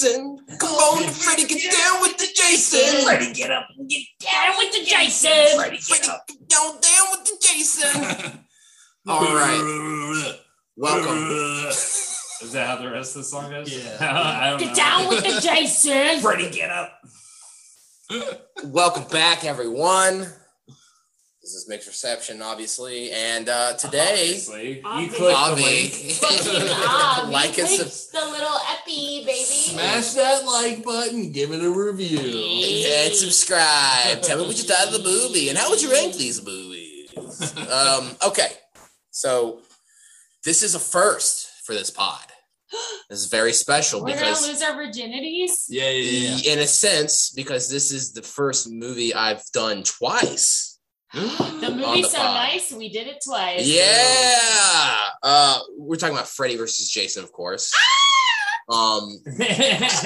Jason. Come on, Freddy, get down with the Jason. Freddy, get up and get down with the Jason. Freddy, get down with the Jason. All right. Welcome. Is that how the rest of the song goes? Yeah. I don't Get know. down with the Jason. Freddy, get up. Welcome back, everyone. This is Mixed Reception, obviously, and today, Obviously. You Obviously. click the link. Like and the little epi, baby. Smash that like button, give it a review. and subscribe. Tell me what you thought of the movie, and how would you rank these movies? Okay, so this is a first for this pod. This is very special We're because, gonna lose our virginities. Yeah. in a sense, because this is the first movie I've done twice. The On movie's the so pod. nice, we did it twice. Yeah. We're talking about Freddy versus Jason, of course. That's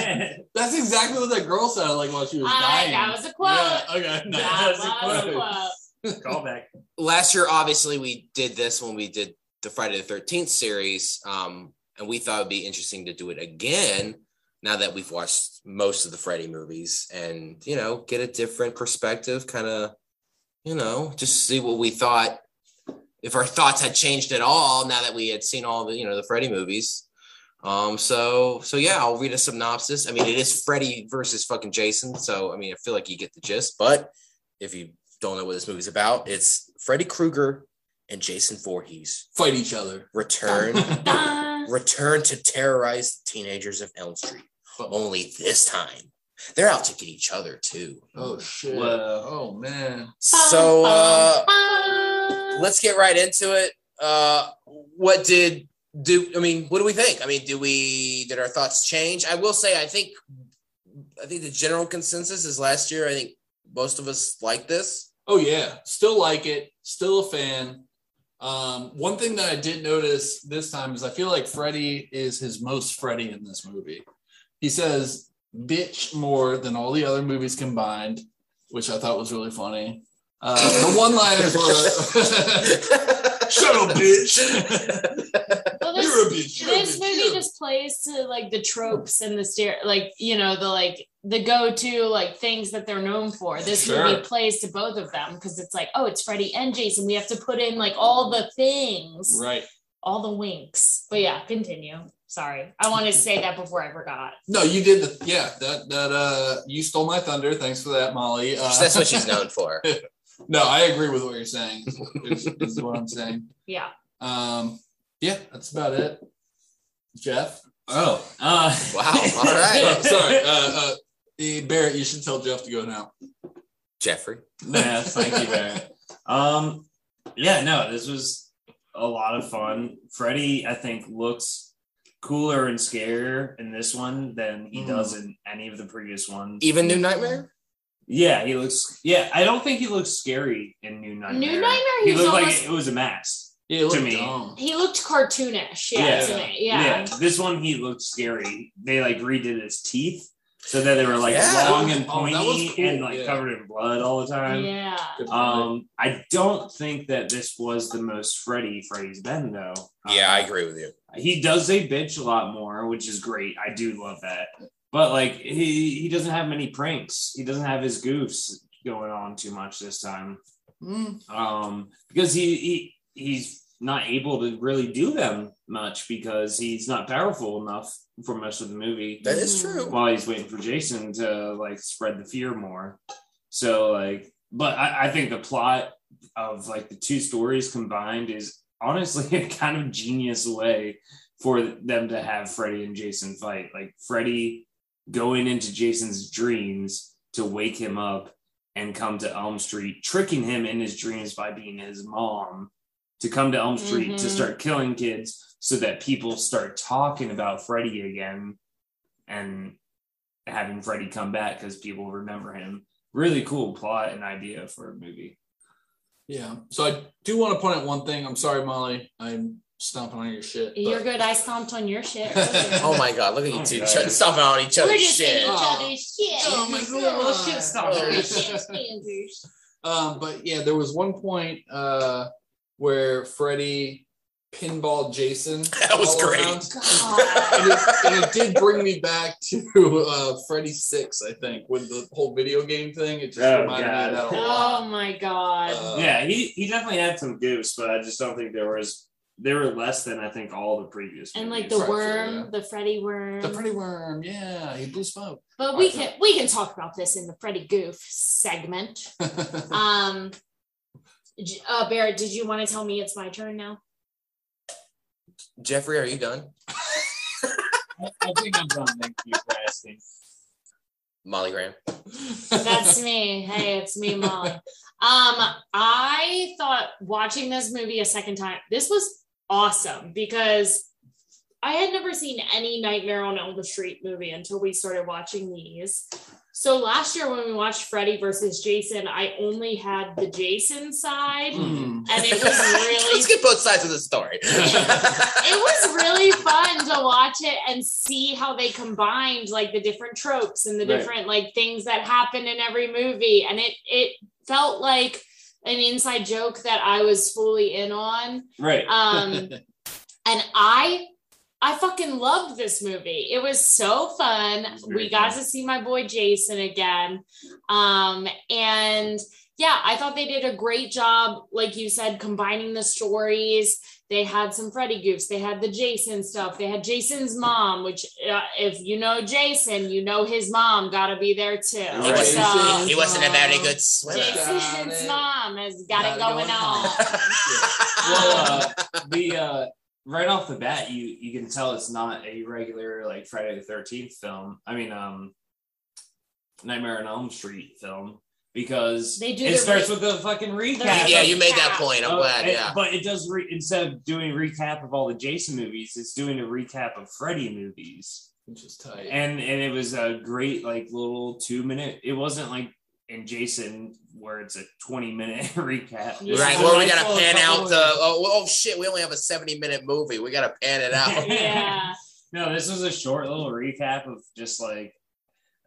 exactly what that girl sounded like while she was dying. That was a quote. Yeah, okay. No, That that's a was a quote. quote. Call back. Last year, obviously, we did this when we did the Friday the 13th series, and we thought it'd be interesting to do it again now that we've watched most of the Freddy movies and, get a different perspective, kind of, just see what we thought, if our thoughts had changed at all now that we had seen all the, the Freddy movies. So yeah, I'll read a synopsis. I mean, it is Freddy versus fucking Jason. So, I feel like you get the gist, but if you don't know what this movie's about, it's Freddy Krueger and Jason Voorhees Fight each other. return to terrorize the teenagers of Elm Street. Only this time, they're out to get each other too. Oh shit. Whoa. Oh man. So let's get right into it. What do we think? Did our thoughts change? I will say, I think the general consensus is last year. I think most of us like this. Oh yeah. Still like it. Still a fan. One thing that I did notice this time is I feel like Freddy is his most Freddy in this movie. He says bitch more than all the other movies combined, which I thought was really funny. The one-liners were shut up, bitch. Well, You're a bitch. This movie just plays to like the tropes and the go-to things that they're known for. This movie plays to both of them because it's like, oh, it's Freddy and Jason. We have to put in all the things, Right? all the winks. But yeah, continue. Sorry, I wanted to say that before I forgot. No, you did that you stole my thunder. Thanks for that, Molly. That's what she's known for. No, I agree with what you're saying. Is what I'm saying. Yeah. Yeah, that's about it. Jeff. Oh. Wow. All right. Sorry. Barrett, you should tell Jeff to go now. Jeffrey. Yeah, thank you, Barrett. This was a lot of fun. Freddy, I think, looks cooler and scarier in this one than he does in any of the previous ones. Even New Nightmare? Yeah, he looks. Yeah, I don't think he looks scary in New Nightmare. New Nightmare, he looked like it was a mask. Yeah, it to me. dumb. He looked cartoonish. Yeah, to me. Yeah. This one he looked scary. They redid his teeth so that they were long and pointy cool. and covered in blood all the time. Yeah. I don't think that this was the most Freddy's been though. Yeah, I agree with you. He does say bitch a lot more, which is great. I do love that. But he doesn't have many pranks. He doesn't have his goofs going on too much this time. Because he's not able to really do them much because he's not powerful enough for most of the movie. That is true. While he's waiting for Jason to spread the fear more. So but I think the plot of the two stories combined is honestly a kind of genius way for them to have Freddy and Jason fight. Freddy going into Jason's dreams to wake him up and come to Elm Street, tricking him in his dreams by being his mom to come to Elm Street to start killing kids so that people start talking about Freddy again and having Freddy come back because people remember him. Really cool plot and idea for a movie. Yeah. So I do want to point out one thing. I'm sorry, Molly. I'm stomping on your shit. You're good. I stomped on your shit. Oh my God! Look at you two stomping on each other's shit. Each other's shit. Oh my God. But yeah, there was one point where Freddy Pinball Jason. That was great. And it did bring me back to Freddy 6, I think, with the whole video game thing. It just reminded me of that a lot. Oh my god. Yeah, he definitely had some goofs, but I just don't think they were less than I think all the previous And movies. like the worm, the Freddy worm. The Freddy worm, yeah, he blew smoke. But we can talk about this in the Freddy Goof segment. Barrett, did you want to tell me it's my turn now? Jeffrey, are you done? I think I'm done. Thank you for asking. Molly Graham. That's me. Hey, it's me, Molly. I thought watching this movie a second time, this was awesome because I had never seen any Nightmare on Elm Street movie until we started watching these. So last year when we watched Freddy versus Jason, I only had the Jason side, and it was really... Let's get both sides of the story. It was really fun to watch it and see how they combined like the different tropes and the different like things that happen in every movie, and it felt like an inside joke that I was fully in on. Right. And I fucking loved this movie. It was so fun. We got to see my boy Jason again. And yeah, I thought they did a great job, like you said, combining the stories. They had some Freddy goofs. They had the Jason stuff. They had Jason's mom, which if you know Jason, you know his mom got to be there too. He wasn't a very good swimmer. Jason's mom has got it going on. Well, right off the bat, you can tell it's not a regular like Friday the 13th film. I mean, Nightmare on Elm Street film, because it starts with the fucking recap. Yeah, you made that point. I'm glad. Yeah, but it does instead of doing a recap of all the Jason movies, it's doing a recap of Freddy movies, which is tight. And it was a great like little 2-minute. It wasn't like in Jason where it's a 20-minute recap. Right, where we gotta pan out the shit, we only have a 70-minute movie. We gotta pan it out. Yeah. No, this was a short little recap of just like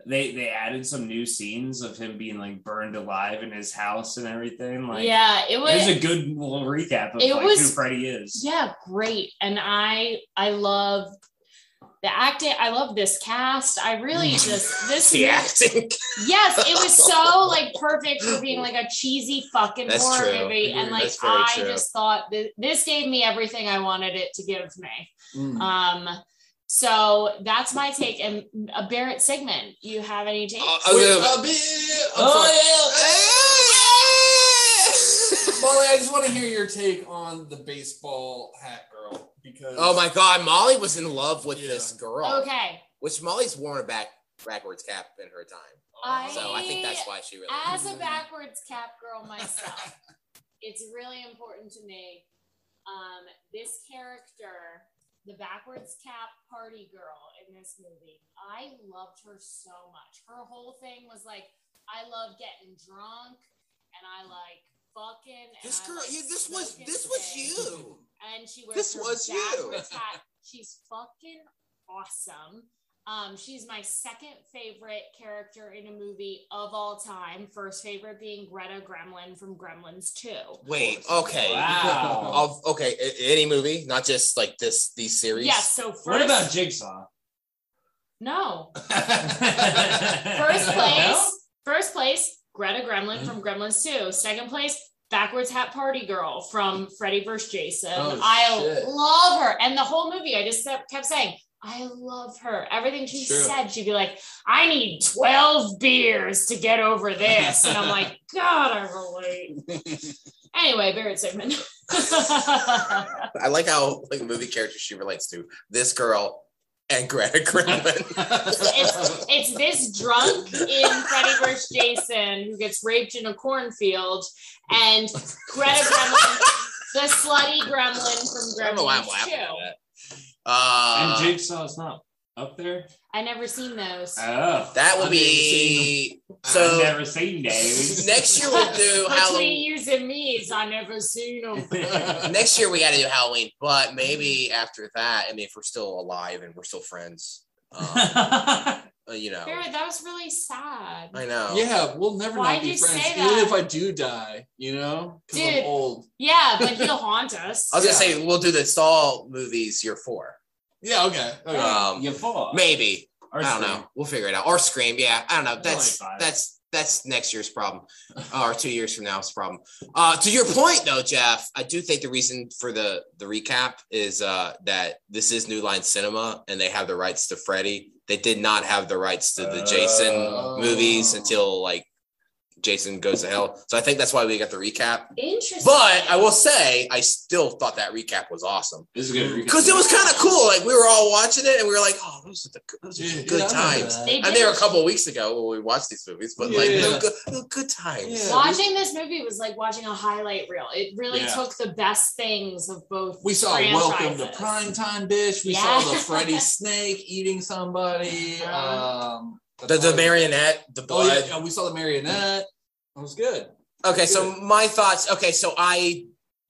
they added some new scenes of him being like burned alive in his house and everything. Like, yeah, it was a good little recap of who Freddy is. Yeah, great. And I love the acting. I love this cast. I really just acting. Yes, it was so like perfect for being like a cheesy fucking horror movie. And like just thought this gave me everything I wanted it to give me. So that's my take. And Barrett Sigmund, you have any takes? Molly, I just want to hear your take on the baseball hat girl, because oh my god, Molly was in love with this girl. Okay. Which Molly's worn a backwards cap in her time. So I think that's why she really as a backwards cap girl myself, it's really important to me. This character, the backwards cap party girl in this movie, I loved her so much. Her whole thing was like, I love getting drunk and I like fucking. This girl, this was you. And she wears backwards hat. She's fucking awesome. She's my second favorite character in a movie of all time. First favorite being Greta Gremlin from Gremlins 2. Wait, okay. Wow. Okay, any movie, not just like these series? Yes, so what about Jigsaw? No. First place, Greta Gremlin from Gremlins 2. Second place, Backwards Hat Party Girl from Freddy vs. Jason. I love her. And the whole movie, I just kept saying, I love her. Everything she said, she'd be like, I need 12 beers to get over this. And I'm like, God, I relate. Anyway, Barrett Sigmund. I like how like movie characters she relates to. This girl and Greta Gremlin. it's this drunk in Freddy vs. Jason who gets raped in a cornfield, and Greta Gremlin, the slutty gremlin from Gremlins 2. I don't know why I'm laughing at that. And Jigsaw's not up there? I never seen those. Oh, that will be so. I've never seen those. Next year we'll do Halloween. Between you and me, I never seen them. Next year we got to do Halloween, but maybe after that, I mean, if we're still alive and we're still friends, Barrett, that was really sad. I know. Yeah, we'll never Why'd not be you friends, say even that? if I do die, because Dude. I'm old. Yeah, but he'll haunt us. I was gonna say we'll do the Saw movies year 4. Yeah, okay. You fall. Maybe. Or I don't Scream. know. We'll figure it out. Or Scream. Yeah, I don't know. It's only 5. That's next year's problem, or 2 years from now's problem. To your point, though, Jeff, I do think the reason for the recap is that this is New Line Cinema, and they have the rights to Freddy. They did not have the rights to the Jason movies until Jason Goes to Hell. So I think that's why we got the recap. Interesting. But I will say, I still thought that recap was awesome. This is a good recap. Because it was kind of cool. Like, we were all watching it, and we were like, oh, those are good times. And they were a couple of weeks ago when we watched these movies, but they were good times. Yeah. Watching this movie was like watching a highlight reel. It really took the best things of both. We saw franchises. Welcome to Primetime, bitch. We saw the Freddy snake eating somebody. The marionette, the blood. We saw the marionette. That was good. Okay, so my thoughts. Okay, so I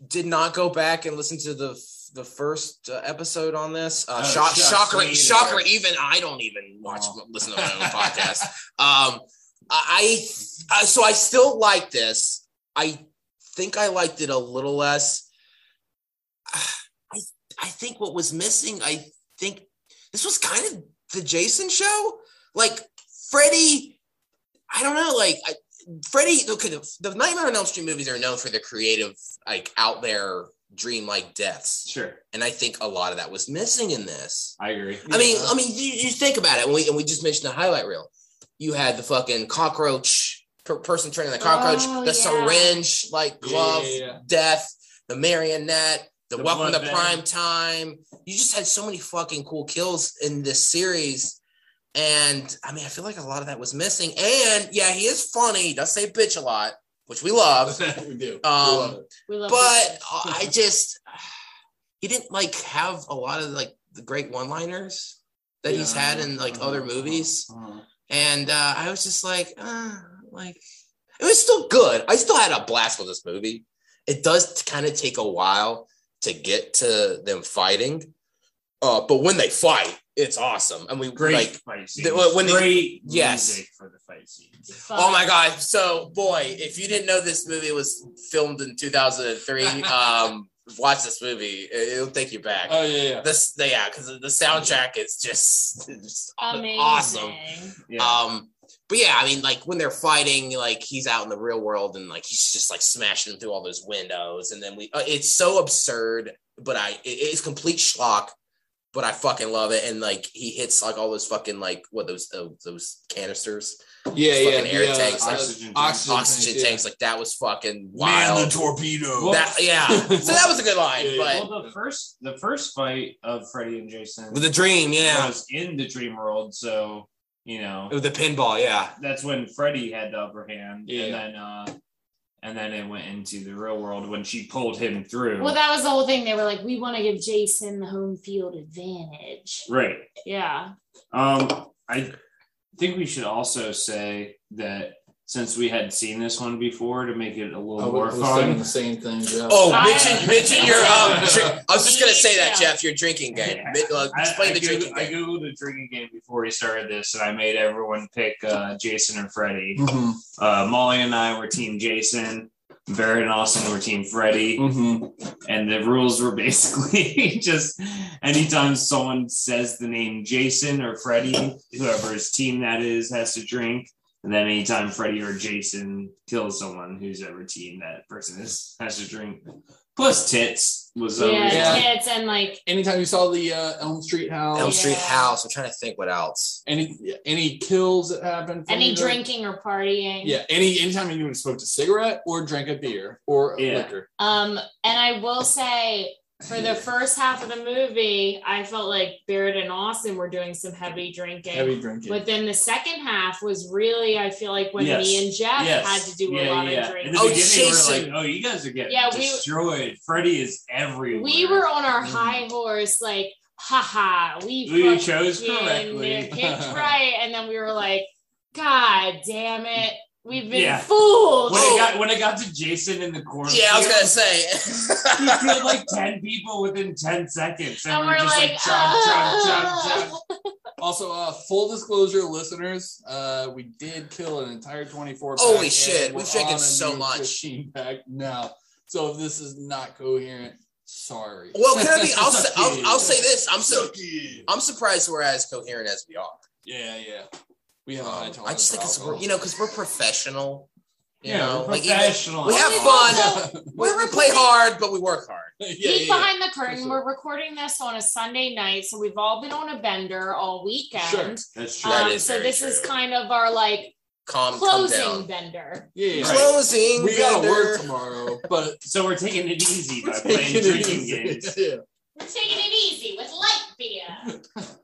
did not go back and listen to the first episode on this. Shocker! Even I don't even listen to my own podcast. So I still like this. I think I liked it a little less. I think what was missing. I think this was kind of the Jason show. Like Freddy, I don't know. Freddy, the Nightmare on Elm Street movies are known for their creative, out there, dreamlike deaths. Sure. And I think a lot of that was missing in this. I agree. I mean, you think about it, and we just mentioned the highlight reel. You had the fucking cockroach person turning the cockroach, syringe glove, death, the marionette, the welcome to prime time. You just had so many fucking cool kills in this series. And I mean, I feel like a lot of that was missing. And yeah, he is funny. He does say bitch a lot, which we love. We do. We love but I just, he didn't have a lot of the great one-liners that he's had in other movies. And I was just it was still good. I still had a blast with this movie. It does kind of take a while to get to them fighting. But when they fight, it's awesome. And we great fight scenes. Great music for the fight scenes. Oh my god! So, boy, if you didn't know this movie was filmed in 2003, watch this movie. It'll take you back. Oh yeah. Because the soundtrack is just amazing. Awesome. Yeah. But yeah, I mean, when they're fighting, he's out in the real world and he's just smashing them through all those windows, and then it's so absurd, but it's complete schlock. But I fucking love it, and he hits all those fucking those canisters, fucking air tanks, oxygen tanks. That was fucking wild. Man, the torpedo. So that was a good line. Well, the first fight of Freddy and Jason with the dream, was in the dream world. So with the pinball, that's when Freddy had the upper hand, and then it went into the real world when she pulled him through. Well, that was the whole thing. They were like, we want to give Jason the home field advantage. Right. Yeah. I think we should also say that since we had seen this one before, to make it a little more fun. The same thing, Jeff. Oh, mention your. I was just gonna say that, Jeff. Your drinking game. Explain the drinking game. I googled the drinking game before we started this, and I made everyone pick Jason and Freddy. Mm-hmm. Molly and I were Team Jason. Barrett and Austin were Team Freddy. Mm-hmm. And the rules were basically just anytime someone says the name Jason or Freddy, whoever's team that is has to drink. And then anytime Freddy or Jason kills someone, whose ever team that person is has to drink. Plus tits was tits and anytime you saw the Elm Street house. Elm Street house. I'm trying to think what else. Any kills that happened. Any drinking or partying. Yeah. Anytime anyone smoked a cigarette or drank a beer or liquor. And I will say, for the first half of the movie, I felt like Barrett and Austin were doing some heavy drinking. But then the second half was really, I feel like, when me and Jeff had to do a lot of drinking. In the beginning, we were like, you guys are getting destroyed. Freddy is everywhere. We were on our high horse, we chose correctly. Picked right. And then we were like, God damn it. We've been fooled. When it got to Jason in the corner. Yeah, I was gonna say. He killed like 10 people within 10 seconds. And we're just like chug. Also, full disclosure, listeners, we did kill an entire 24 pack. Holy shit, we've taken so much. 15 pack now. So if this is not coherent, sorry. Well, can I be? I'll say this. I'm surprised we're as coherent as we are. Yeah. We have a high tolerance. I just think it's because we're professional. You know, we're professional. We have fun. We play hard, but we work hard. Peek behind the curtain. We're recording this on a Sunday night, so we've all been on a bender all weekend. Sure. That's true. So this is kind of our closing bender. Yeah. Closing. We gotta work tomorrow, but so we're taking it easy by playing drinking games. Yeah. We're taking it easy with light beer.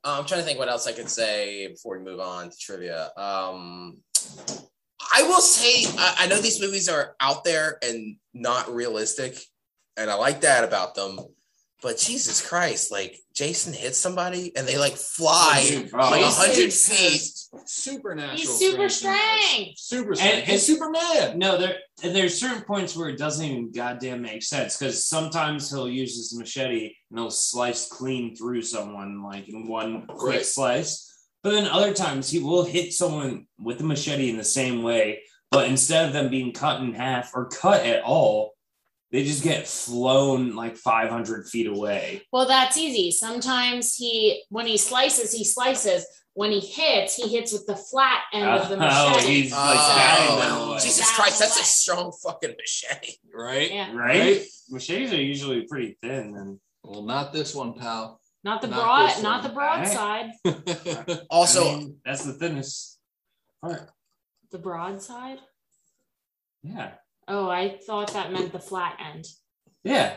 I'm trying to think what else I could say before we move on to trivia. I will say, I know these movies are out there and not realistic, and I like that about them. But Jesus Christ, Jason hits somebody and they fly 100 feet. Supernatural. He's super strength. Super strength. And Superman. No, there's certain points where it doesn't even goddamn make sense, because sometimes he'll use his machete and he'll slice clean through someone in one quick slice. But then other times he will hit someone with the machete in the same way, but instead of them being cut in half or cut at all, they just get flown 500 feet away. Well, that's easy. Sometimes when he slices. When he hits with the flat end of the machete. He's batting them away. Jesus Christ, that's a strong fucking machete. Right? Yeah. Right? Machetes are usually pretty thin. And well, not this one, pal. Not the broadside. Also, that's the thinnest part. The broadside? Yeah. Oh, I thought that meant the flat end. Yeah.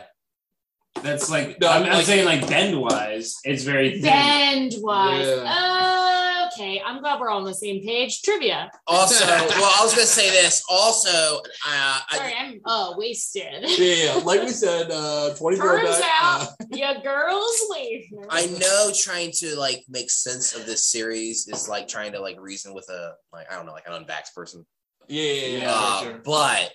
That's I'm saying bend-wise, it's very thin. Bend-wise. Yeah. Okay, I'm glad we're all on the same page. Trivia. Also, I was going to say this. Also, sorry, I'm wasted. Yeah, like we said, 24 Turns back. out your girl's wasted. I know trying to make sense of this series is trying to reason with a I don't know, an unvaxxed person. Yeah. Sure. But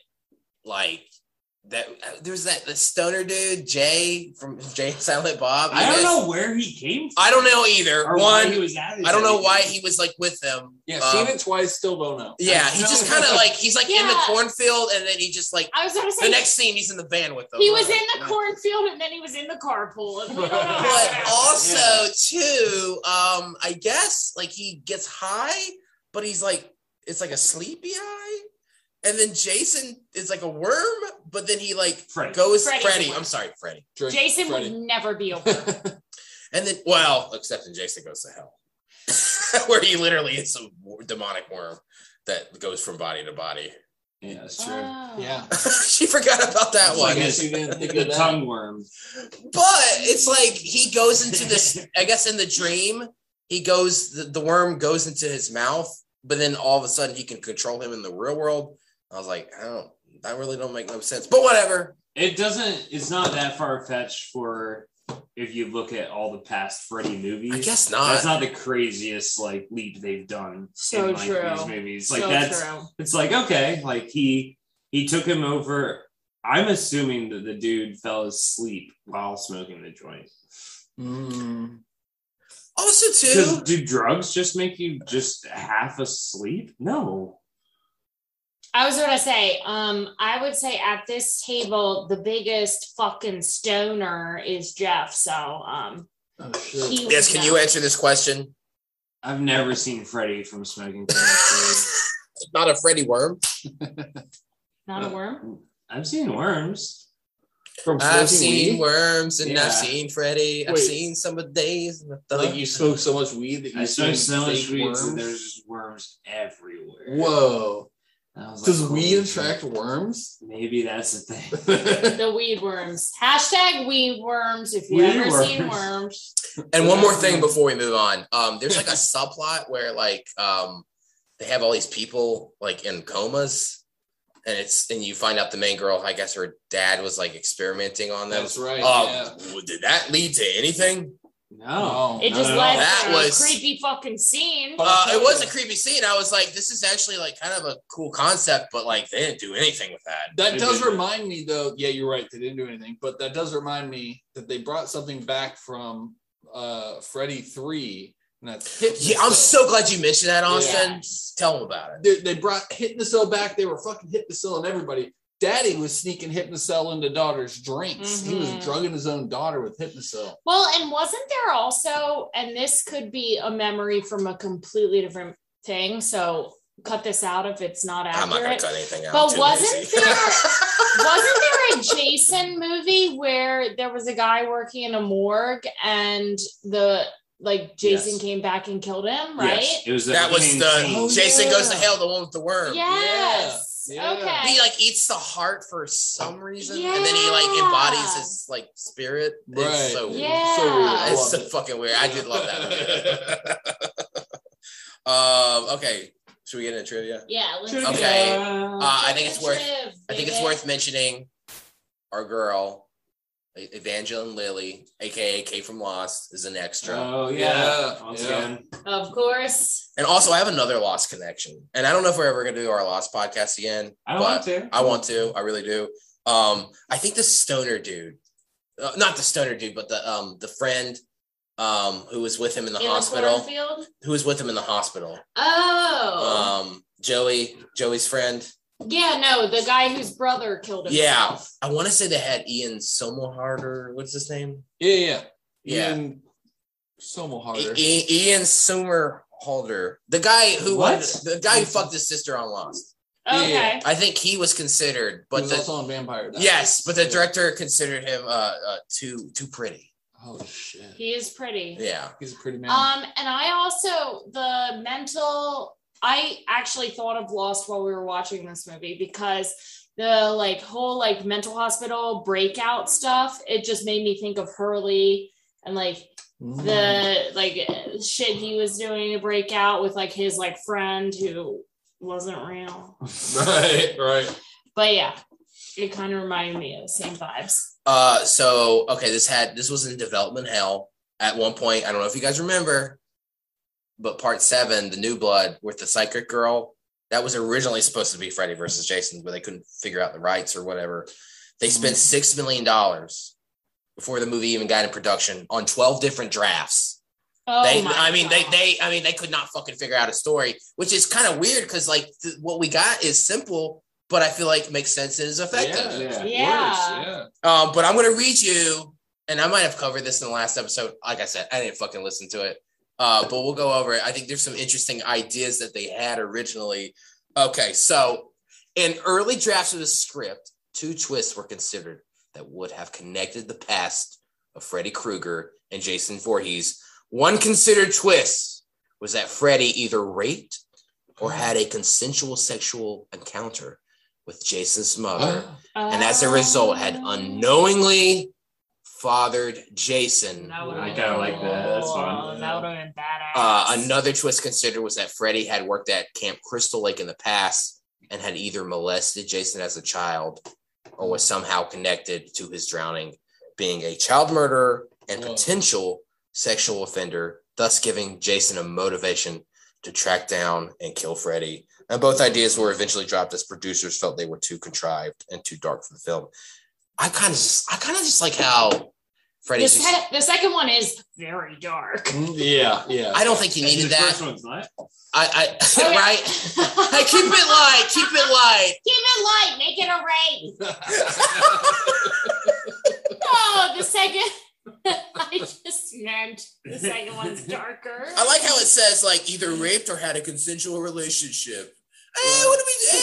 that there's the stoner dude Jay from Jay and Silent Bob. I don't know where he came from. I don't know either. Or why he was at I don't know why he was with them. Yeah, seen it twice, still don't know. Yeah, he just kind of he's in the cornfield, and then he just I was gonna say the next scene he's in the van with them. He was in the cornfield, and then he was in the carpool. But also too, I guess he gets high, but he's it's a sleepy high. And then Jason is a worm, but then he goes Freddy. I'm sorry, Freddy. Jason would never be a worm. And then, except in Jason Goes to Hell, where he literally is a demonic worm that goes from body to body. Yeah, that's true. Oh. Yeah. She forgot about that one. The tongue worm. But it's he goes into this, I guess in the dream, the worm goes into his mouth, but then all of a sudden he can control him in the real world. I was that really don't make no sense, but whatever. It's not that far-fetched for if you look at all the past Freddy movies. I guess not. That's not the craziest leap they've done. So in, true. These movies. So true. It's okay. He took him over. I'm assuming that the dude fell asleep while smoking the joint. Also, too, do drugs just make you just half asleep? No. I was going to say, I would say at this table, the biggest fucking stoner is Jeff. So, yes, can you answer this question? I've never seen Freddy from smoking. Not a Freddy worm. Not a worm? I've seen worms. I've seen worms and I've seen Freddy. I've seen some of the days. You smoke so much weed that you smoke so much weed worms? that there's just worms everywhere. Whoa. Does weed oh, attract worms? Maybe that's the thing. The weed worms. #weed worms if you've ever seen worms. And one more thing before we move on. There's a subplot where they have all these people in comas, and you find out the main girl, I guess her dad was experimenting on them. That's right. Did that lead to anything? No. It just not at led all. That to was- a creepy fucking scene. It was a creepy scene. I was like, this is actually like kind of a cool concept, but like they didn't do anything with that. That does remind me, though. Yeah, you're right. They didn't do anything, but that does remind me that they brought something back from Freddy 3, and that's Yeah, I'm so glad you mentioned that, Austin. Yes. Tell them about it. They brought Hypnocell back. They were fucking Hypnocell and everybody. Daddy was sneaking Hypnocell into daughter's drinks. He was drugging his own daughter with Hypnocell. Well, and wasn't there also, and this could be a memory from a completely different thing, so cut this out if it's not accurate. I'm not going to cut anything out. But wasn't there a Jason movie where there was a guy working in a morgue and Jason came back and killed him, right? Yes, it was that was the Jason Goes to Hell, the one with the worm. Yes. Yeah. Okay. He eats the heart for some reason, Yeah. and then he embodies his spirit. Right. It's so weird. Yeah. So weird. It's so fucking weird. I did love that movie. Okay, should we get into trivia? Yeah. Let's Okay. go. I think it's worth. Triv, I think it's baby. worth mentioning our girl, Evangeline Lilly, aka Kay from Lost, is an extra. Oh Yeah. Once Yeah. again. Of course. And also, I have another Lost connection. And I don't know if we're ever going to do our Lost podcast again. I want to. I want to. I really do. I think the stoner dude, not the stoner dude, but the friend who was with him in the hospital. cornfield? Who was with him in the hospital. Oh. Joey's friend. Yeah, no, the guy whose brother killed Yeah. himself. I want to say they had Ian Somerhalder. What's his name? Yeah. Yeah. So much harder. Ian Somerhalder. The guy who What? who fucked his sister on Lost. Okay. Yeah. I think he was considered, He but was also on Vampire Diaries. yes, but the Yeah. director considered him too pretty. Oh shit. He is pretty. Yeah. He's a pretty man. And I also I actually thought of Lost while we were watching this movie because the whole mental hospital breakout stuff, it just made me think of Hurley and the shit he was doing to break out with his friend who wasn't real. Right. But yeah, it kind of reminded me of the same vibes. This was in development hell at one point. I don't know if you guys remember, but part 7, the New Blood with the psychic girl, that was originally supposed to be Freddy versus Jason, but they couldn't figure out the rights or whatever. They spent $6 million before the movie even got in production on 12 different drafts. Oh, they could not fucking figure out a story, which is kind of weird because what we got is simple, but I feel like makes sense and is effective. Yeah. But I'm going to read you, and I might have covered this in the last episode. Like I said, I didn't fucking listen to it. But we'll go over it. I think there's some interesting ideas that they had originally. Okay, so in early drafts of the script, 2 twists were considered that would have connected the past of Freddy Krueger and Jason Voorhees. One considered twist was that Freddy either raped or had a consensual sexual encounter with Jason's mother, and as a result had unknowingly fathered Jason. I kind of like that. That's fun. That would have been badass. Another twist considered was that Freddy had worked at Camp Crystal Lake in the past and had either molested Jason as a child or was somehow connected to his drowning, being a child murderer and potential sexual offender, thus giving Jason a motivation to track down and kill Freddy. And both ideas were eventually dropped as producers felt they were too contrived and too dark for the film. I kind of just like how Freddy's. The second one is very dark. Yeah. I don't think you needed that. The first one's not. Right? Hey, keep it light. Keep it light. Make it a rape. Oh, the second. I just meant the second one's darker. I like how it says either raped or had a consensual relationship. Hey, what do we do?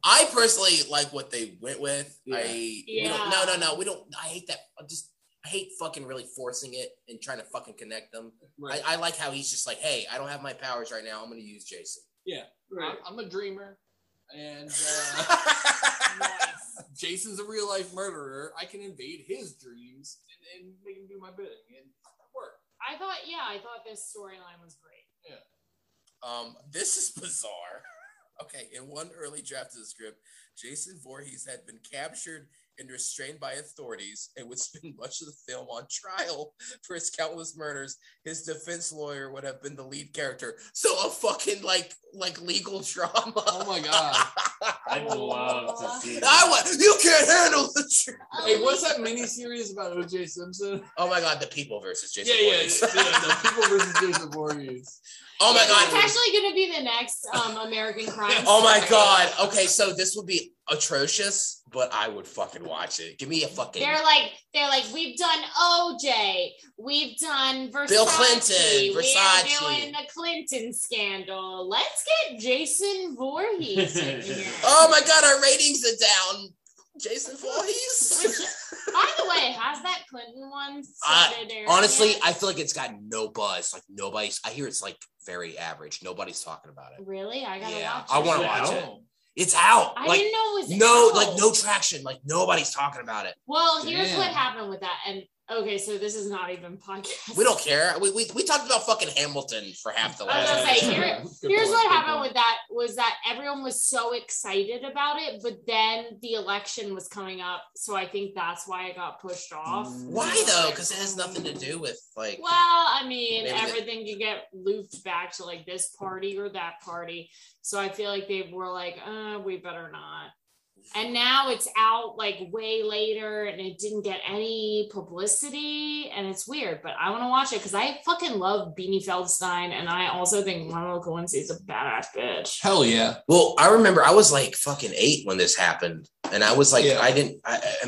I personally like what they went with. Yeah. We don't. I hate that. I hate fucking really forcing it and trying to fucking connect them. Right. I like how he's just hey, I don't have my powers right now. I'm going to use Jason. Yeah. Right. I'm a dreamer, and Jason's a real life murderer. I can invade his dreams and make him do my bidding and work. I thought this storyline was great. This is bizarre. Okay, in one early draft of the script, Jason Voorhees had been captured and restrained by authorities and would spend much of the film on trial for his countless murders. His defense lawyer would have been the lead character. So a fucking like legal drama. Oh my god! I'd love to see You can't handle the truth. Hey, what's that miniseries about O.J. Simpson? Oh my god, the people versus Jason Yeah, Voorhees. the people versus Jason Voorhees. Oh my god, It's actually going to be the next American Crime. Oh my god. Okay, so this would be atrocious, but I would fucking watch it. Give me a fucking. They're like, we've done OJ, we've done Versace, Bill Clinton, Versace. We're doing the Clinton scandal. Let's get Jason Voorhees in here. Oh my god, our ratings are down. Jason Voorhees. By the way, has that Clinton one started airing Honestly, yet? I feel like it's got no buzz. Like nobody's. I hear it's like very average. Nobody's talking about it. Really? I gotta watch it. I want to Is it watch out? it. It's out. I like didn't know it was no, out. like no traction. Like nobody's talking about it. Well, here's Damn. what happened with that. And okay, so this is not even podcast. We don't care. We talked about fucking Hamilton for half the I was last. gonna say, episode. here's what happened with that was that everyone was so excited about it, but then the election was coming up, so I think that's why it got pushed off. Why though? Because it has nothing to do with like. Well, I mean, Maybe everything can get looped back to like this party or that party. So I feel like they were like, we better not. And now it's out like way later and it didn't get any publicity and it's weird, but I want to watch it because I fucking love Beanie Feldstein and I also think Monica Lewinsky's a badass bitch. Hell yeah. Well, I remember I was like fucking 8 when this happened. And I was like, Yeah. I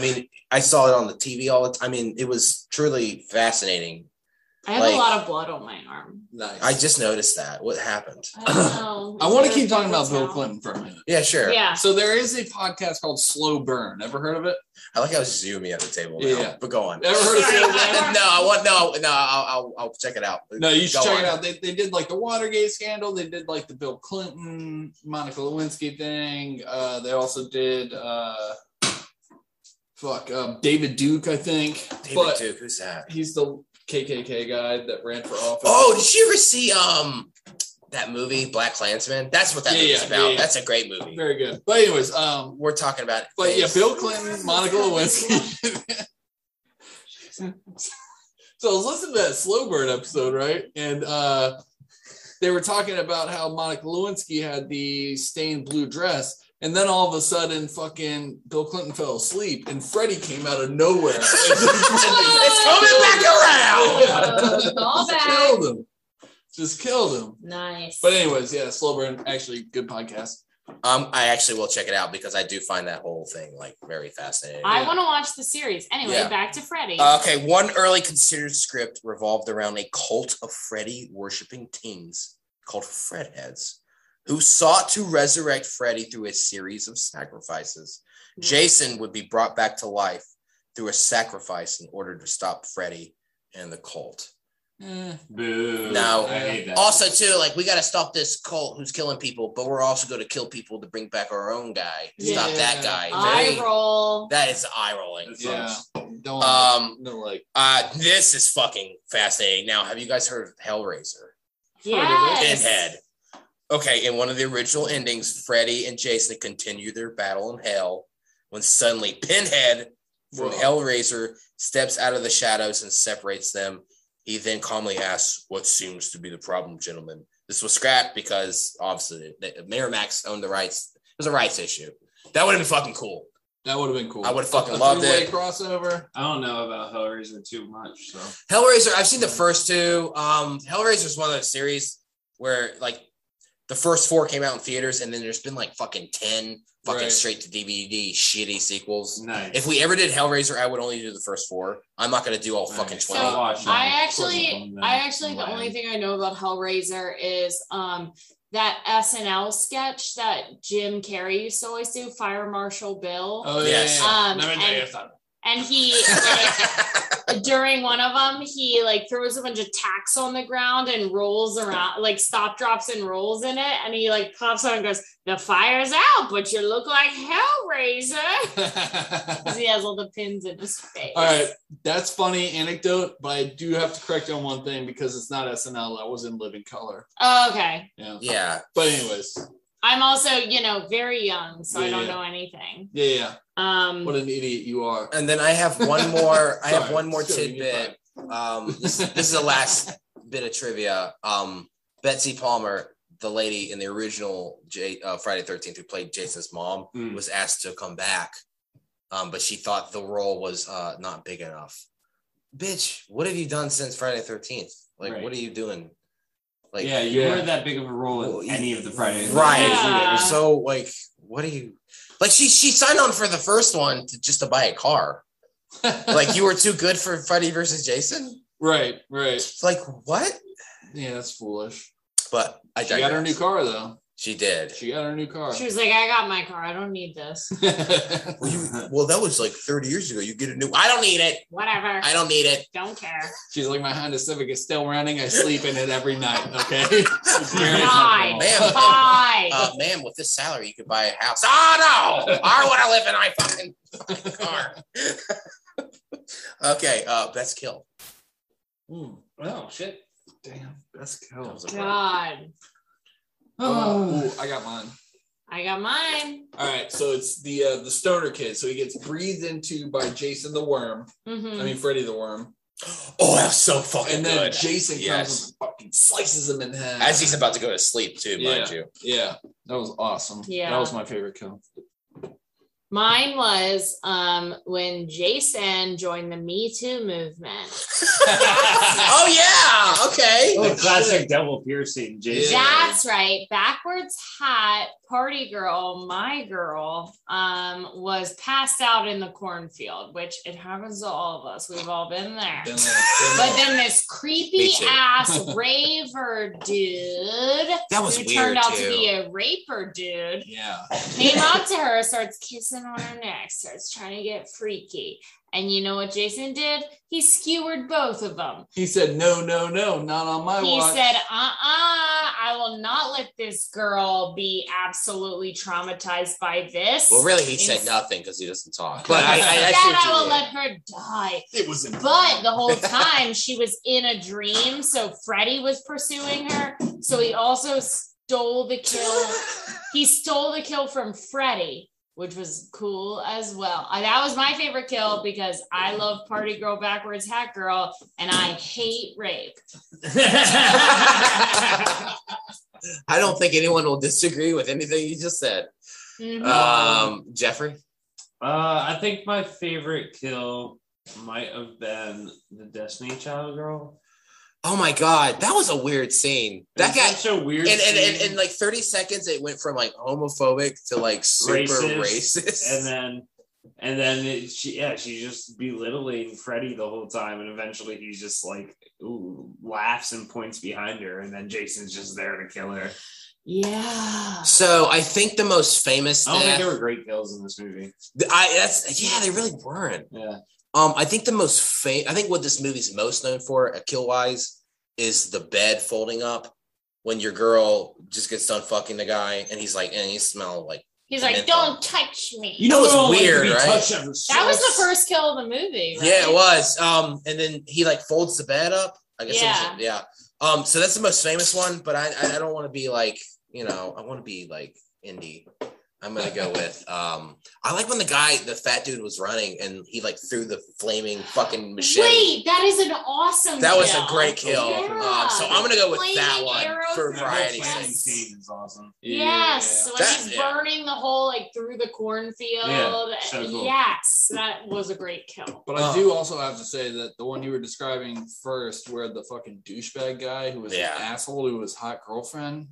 mean, I saw it on the TV all the time. I mean, it was truly fascinating. I have Like- a lot of blood on my arm. Nice. I just noticed that. What happened? I don't know. I want to keep talking about Bill Clinton for a minute. Yeah, sure. Yeah. So there is a podcast called Slow Burn. Ever heard of it? I like how zooming at the table now. Yeah. But go on. Ever heard of Slow Burn? I'll check it out. No, you should Go check on. it out. They did like the Watergate scandal. They did like the Bill Clinton, Monica Lewinsky thing. They also did David Duke, I think. David Duke, who's that? He's the KKK guy that ran for office. Oh, did you ever see that movie Black Klansman? That's what that movie's about. Yeah. That's a great movie. Very good. But anyways, We're talking about. but yeah, Bill Clinton, Monica Lewinsky. So I was listening to that Slow Burn episode, right? And they were talking about how Monica Lewinsky had the stained blue dress. And then all of a sudden, fucking Bill Clinton fell asleep, and Freddy came out of nowhere. It's coming back around. All Just back. killed him. Just killed him. Nice. But anyways, yeah, Slow Burn, actually good podcast. I actually will check it out because I do find that whole thing like very fascinating. I want to watch the series. Anyway, Yeah. back to Freddy. Okay, one early considered script revolved around a cult of Freddy worshipping teens called Fredheads, who sought to resurrect Freddy through a series of sacrifices. Jason would be brought back to life through a sacrifice in order to stop Freddy and the cult. Boo. No. I hate that. Also, too, like, we got to stop this cult who's killing people, but we're also going to kill people to bring back our own guy. Stop Yeah. that guy. Eye roll. That is eye rolling. It Yeah. sucks. Don't like. This is fucking fascinating. Now, have you guys heard of Hellraiser? Yes. Pinhead. Okay, in one of the original endings, Freddy and Jason continue their battle in hell when suddenly Pinhead from Whoa. Hellraiser steps out of the shadows and separates them. He then calmly asks, "What seems to be the problem, gentlemen?" This was scrapped because obviously Miramax owned the rights. It was a rights issue. That would have been fucking cool. That would have been cool. I would've fucking A loved three-way it. crossover. I don't know about Hellraiser too much, so Hellraiser, I've seen the first two. Hellraiser is one of those series where like the first 4 came out in theaters, and then there's been like fucking 10 fucking Right. straight to DVD shitty sequels. nice. If we ever did Hellraiser, I would only do the first 4. I'm not gonna do all Nice. fucking So 20. I'll watch that. I Of course actually, I'm the glad. only thing I know about Hellraiser is that SNL sketch that Jim Carrey used to always do, Fire Marshal Bill. Oh Yes. And he like, during one of them, he like throws a bunch of tacks on the ground and rolls around, like stop drops and rolls in it, and he like pops up and goes, "The fire's out, but you look like Hellraiser." 'Cause he has all the pins in his face. All right, that's funny anecdote, but I do have to correct you on one thing because it's not SNL. That was in Living Color. Oh, okay. Yeah. Yeah. But anyways, I'm also, very young, so I don't know anything. Yeah. What an idiot you are. And then I have one more. I have Sorry, one more sorry, tidbit. This is the last bit of trivia. Betsy Palmer, the lady in the original Friday the 13th who played Jason's mom, was asked to come back, but she thought the role was not big enough. Bitch, what have you done since Friday the 13th? Like, What are you doing? Like, you weren't that big of a role in any of the Friday. Right. Yeah. So, like, what are you? Like, she signed on for the first one just to buy a car. Like, you were too good for Freddy versus Jason? Right. It's like, what? Yeah, that's foolish. But She got her new car, though. She did. She got her new car. She was like, I got my car. I don't need this. Well, that was like 30 years ago. You get a new. I don't need it. Whatever. I don't need it. Don't care. She's like, my Honda Civic is still running. I sleep in it every night. Okay. Fine. Ma'am. Fine. Ma'am, with this salary, you could buy a house. Oh, no. I want to live in my fucking car. Okay. Best kill. Oh, shit. Damn. Best kill. God. I got mine. I got mine. All right, so it's the stoner kid. So he gets breathed into by Jason the Worm. Mm-hmm. I mean Freddy the Worm. Oh, that's so fucking And then good. Jason comes and fucking slices him in half. As he's about to go to sleep, too, mind you. Yeah, that was awesome. Yeah. That was my favorite kill. Mine was when Jason joined the Me Too movement. Oh, yeah. Okay. The classic double piercing, Jason. That's right. Backwards hat, party girl, my girl, was passed out in the cornfield, which it happens to all of us. We've all been there. But then this creepy ass raver dude, That was who weird, turned out too. to be a raper dude, Yeah. came up to her, starts kissing on her neck, starts trying to get freaky. And you know what Jason did? He skewered both of them. He said, no, not on my He watch. said, I will not let this girl be absolutely traumatized by this. Well, really, he said nothing because he doesn't talk. But Instead, I will let. let her die. It was But the whole time she was in a dream, so Freddy was pursuing her. So he also stole the kill. He stole the kill from Freddy, which was cool as well. That was my favorite kill because I love party girl, backwards hat girl, and I hate rape. I don't think anyone will disagree with anything you just said. Mm-hmm. Jeffrey? I think my favorite kill might have been the Destiny Child girl. Oh my God, that was a weird scene. That guy, such a weird and in like 30 seconds, it went from like homophobic to like super racist. And then she's just belittling Freddy the whole time, and eventually he's just like laughs and points behind her, and then Jason's just there to kill her. Yeah. So I think the most famous. I don't think there were great kills in this movie. They really weren't. Yeah. I think the most I think what this movie's most known for, kill wise, is the bed folding up when your girl just gets done fucking the guy, and he's like, and he smell like. He's like, don't touch me. You know it's weird, right? That was the first kill of the movie, right? Yeah, it was. And then he like folds the bed up. I guess. Yeah. So that's the most famous one, but I don't want to be like, I want to be like indie. I'm gonna go with I like when the fat dude was running and he like threw the flaming fucking machete. Wait, that is an awesome That kill. was a great kill. Yeah. So I'm gonna go with Flaming that one arrow for through variety the sake. chest. Scene is awesome. Yes, when That- he's burning the hole like through the cornfield. Yeah, so cool. Yes, that was a great kill. But I do also have to say that the one you were describing first, where the fucking douchebag guy who was an asshole to his hot girlfriend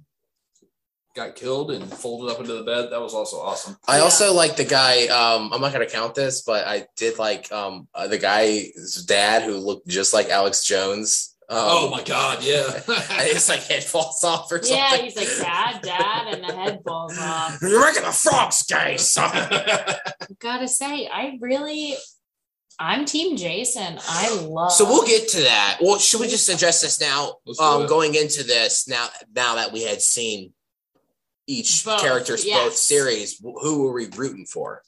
got killed and folded up into the bed, that was also awesome. I also like the guy, I'm not going to count this, but I did like the guy's dad who looked just like Alex Jones. Oh my God, yeah. His like head falls off or something. Yeah, he's like, dad, and the head falls off. You're making the frogs gay, son. Gotta say, I'm Team Jason. I love. So we'll get to that. Well, should we just address this now? Let's do it. Going into this now that we had seen each character's both series, who were we rooting for?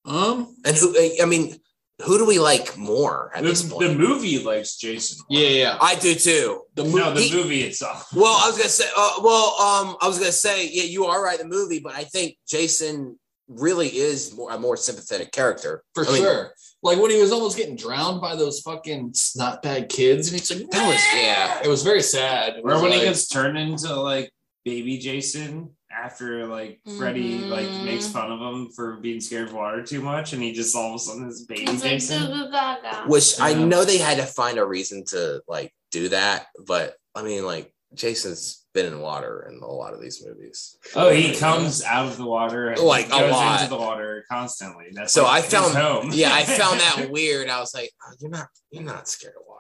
And who? I mean, who do we like more at this point? The movie likes Jason. Yeah. I do too. The movie itself. Well, I was gonna say, yeah, you are right. The movie, but I think Jason really is a more sympathetic character for sure. Like when he was almost getting drowned by those fucking snotbag kids, and he's like, it was very sad. Or when he gets turned into like baby Jason after like Freddy like makes fun of him for being scared of water too much, and he just all of a sudden is baby Jason. Which I know they had to find a reason to like do that, but I mean, like Jason's been in water in a lot of these movies. Oh, he comes out of the water and like goes a lot into the water constantly. That's so like I found home. I found that weird. I was like, oh, you're not scared of water.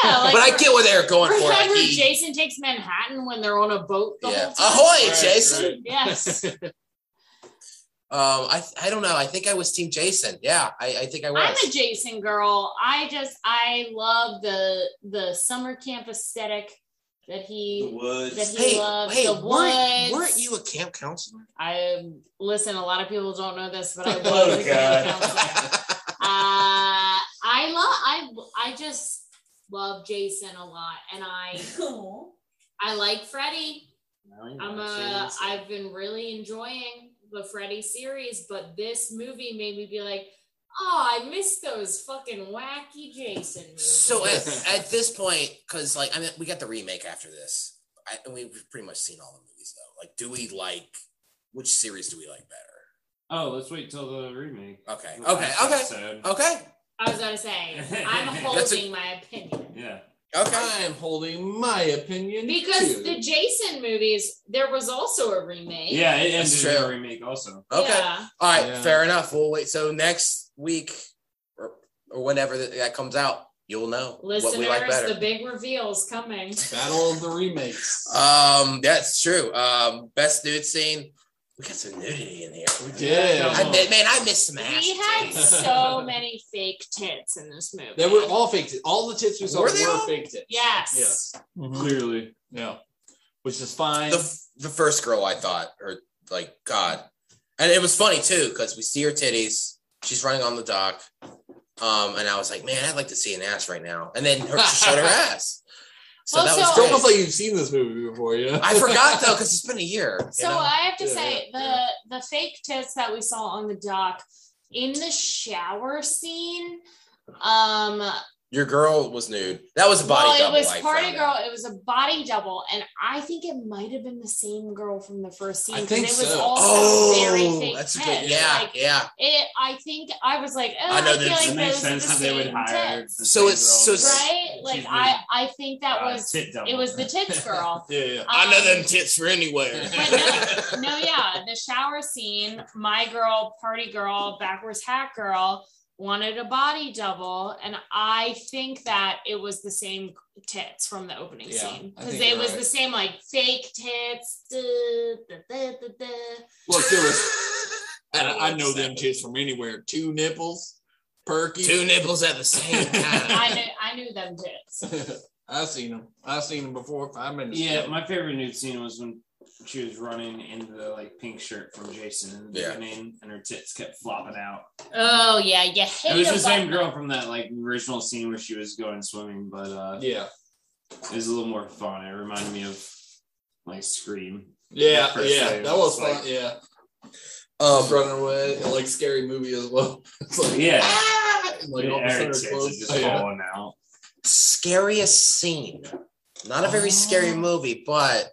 Yeah, like, but I get what they're going for. Remember Jason takes Manhattan when they're on a boat the whole time? Ahoy, Jason! Right. Yes. I don't know. I think I was Team Jason. Yeah, I think I was. I'm a Jason girl. I love the summer camp aesthetic that he loves. The woods. Weren't you a camp counselor? Listen. A lot of people don't know this, but I was a camp counselor. I just love Jason a lot, and I like Freddy. I've been really enjoying the Freddy series, but this movie made me be like, oh, I miss those fucking wacky Jason movies. So at this point, because like, I mean, we got the remake after this, and we've pretty much seen all the movies though. Like, which series do we like better? Oh, let's wait till the remake. Okay. I was gonna say, I'm holding my opinion. Yeah. Okay. I am holding my opinion because too. The Jason movies, there was also a remake. Yeah, it ended in a remake also. Okay. Yeah. All right. Fair enough. We'll wait. So next week or whenever that comes out, you'll know Listeners, what we like better. The big reveal's coming. Battle of the remakes. That's true. Best nude scene. We got some nudity in here. We did. I missed some ass. We had so many fake tits in this movie. They were all fake tits. All the tits we saw were fake tits. Yes. Mm-hmm. Clearly. Yeah. Which is fine. The first girl, I thought, or like, God. And it was funny, too, because we see her titties. She's running on the dock. And I was like, man, I'd like to see an ass right now. And then she showed her ass. So that was great. Almost like you've seen this movie before, you know? I forgot, though, because it's been a year. So I have to say, the fake tits that we saw on the dock, in the shower scene, your girl was nude. That was a body double. It was party girl. It was a body double, and I think it might have been the same girl from the first scene. I think it was so. also very fake. That's tits. good. Yeah. I think I was like, I know feel like it makes sense how they would hire. Tits. So it's right. Like I think that was it was the tits girl. Yeah. I know them tits for anywhere. But no, the shower scene. My girl, party girl, backwards hat girl wanted a body double, and I think that it was the same tits from the opening scene because it was the same like fake tits. Look, there was. I know them tits from anywhere. 2 nipples, perky. 2 nipples at the same time. I knew them tits. I've seen them before. 5 minutes. Yeah, my favorite nude scene was when she was running into the like pink shirt from Jason in the beginning, and her tits kept flopping out. Oh yeah, you hate it. Was the same girl from that like original scene where she was going swimming, but it was a little more fun. It reminded me of like Scream. Yeah, that was fun. Yeah, running away, like scary movie as well. It's like like all Eric's tits just falling out. Scariest scene. Not a very scary movie, but.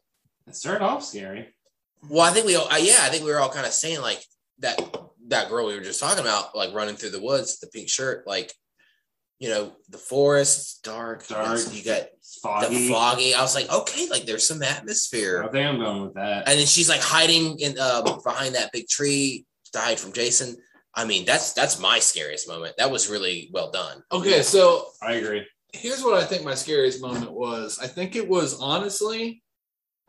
It started off scary. Well, I think we were all kind of saying like that girl we were just talking about, like running through the woods, the pink shirt, like, you know, the forest, dark. You got the foggy. I was like, okay, like there's some atmosphere. I think I'm going with that. And then she's like hiding in behind that big tree to hide from Jason. I mean, that's my scariest moment. That was really well done. Okay, so I agree. Here's what I think my scariest moment was. I think it was honestly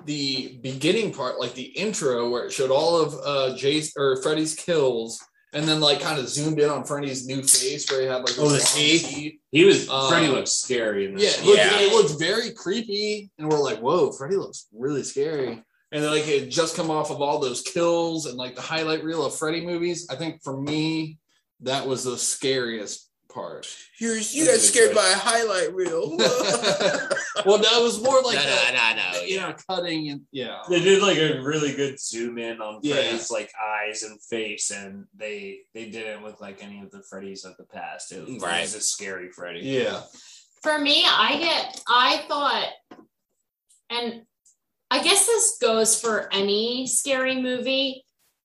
the beginning part, like the intro where it showed all of Jason or Freddy's kills, and then like kind of zoomed in on Freddy's new face where he had like the teeth. He was Freddy looked scary in this. It looked very creepy, and we're like, whoa, Freddy looks really scary. And then like it just come off of all those kills and like the highlight reel of Freddy movies. I think for me, that was the scariest part. You got scared by a highlight reel. Well, that was more like no. Cutting and They did like a really good zoom in on Freddy's like eyes and face, and they didn't look like any of the Freddys of the past. It was a scary Freddy. Yeah. For me, I thought, and I guess this goes for any scary movie.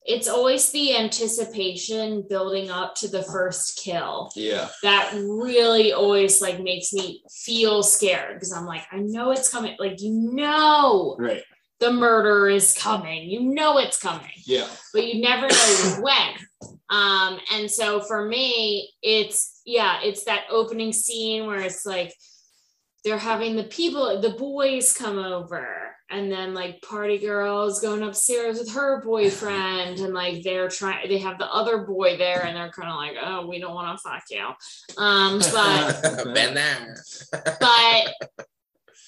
It's always the anticipation building up to the first kill. Yeah. That really always like makes me feel scared because I'm like, I know it's coming. Like, Right. The murder is coming. You know it's coming. Yeah. But you never know when. And so for me, it's that opening scene where it's like they're having the boys come over. And then like party girls going upstairs with her boyfriend, and like they have the other boy there, and they're kind of like, oh, we don't want to fuck you. But been there. But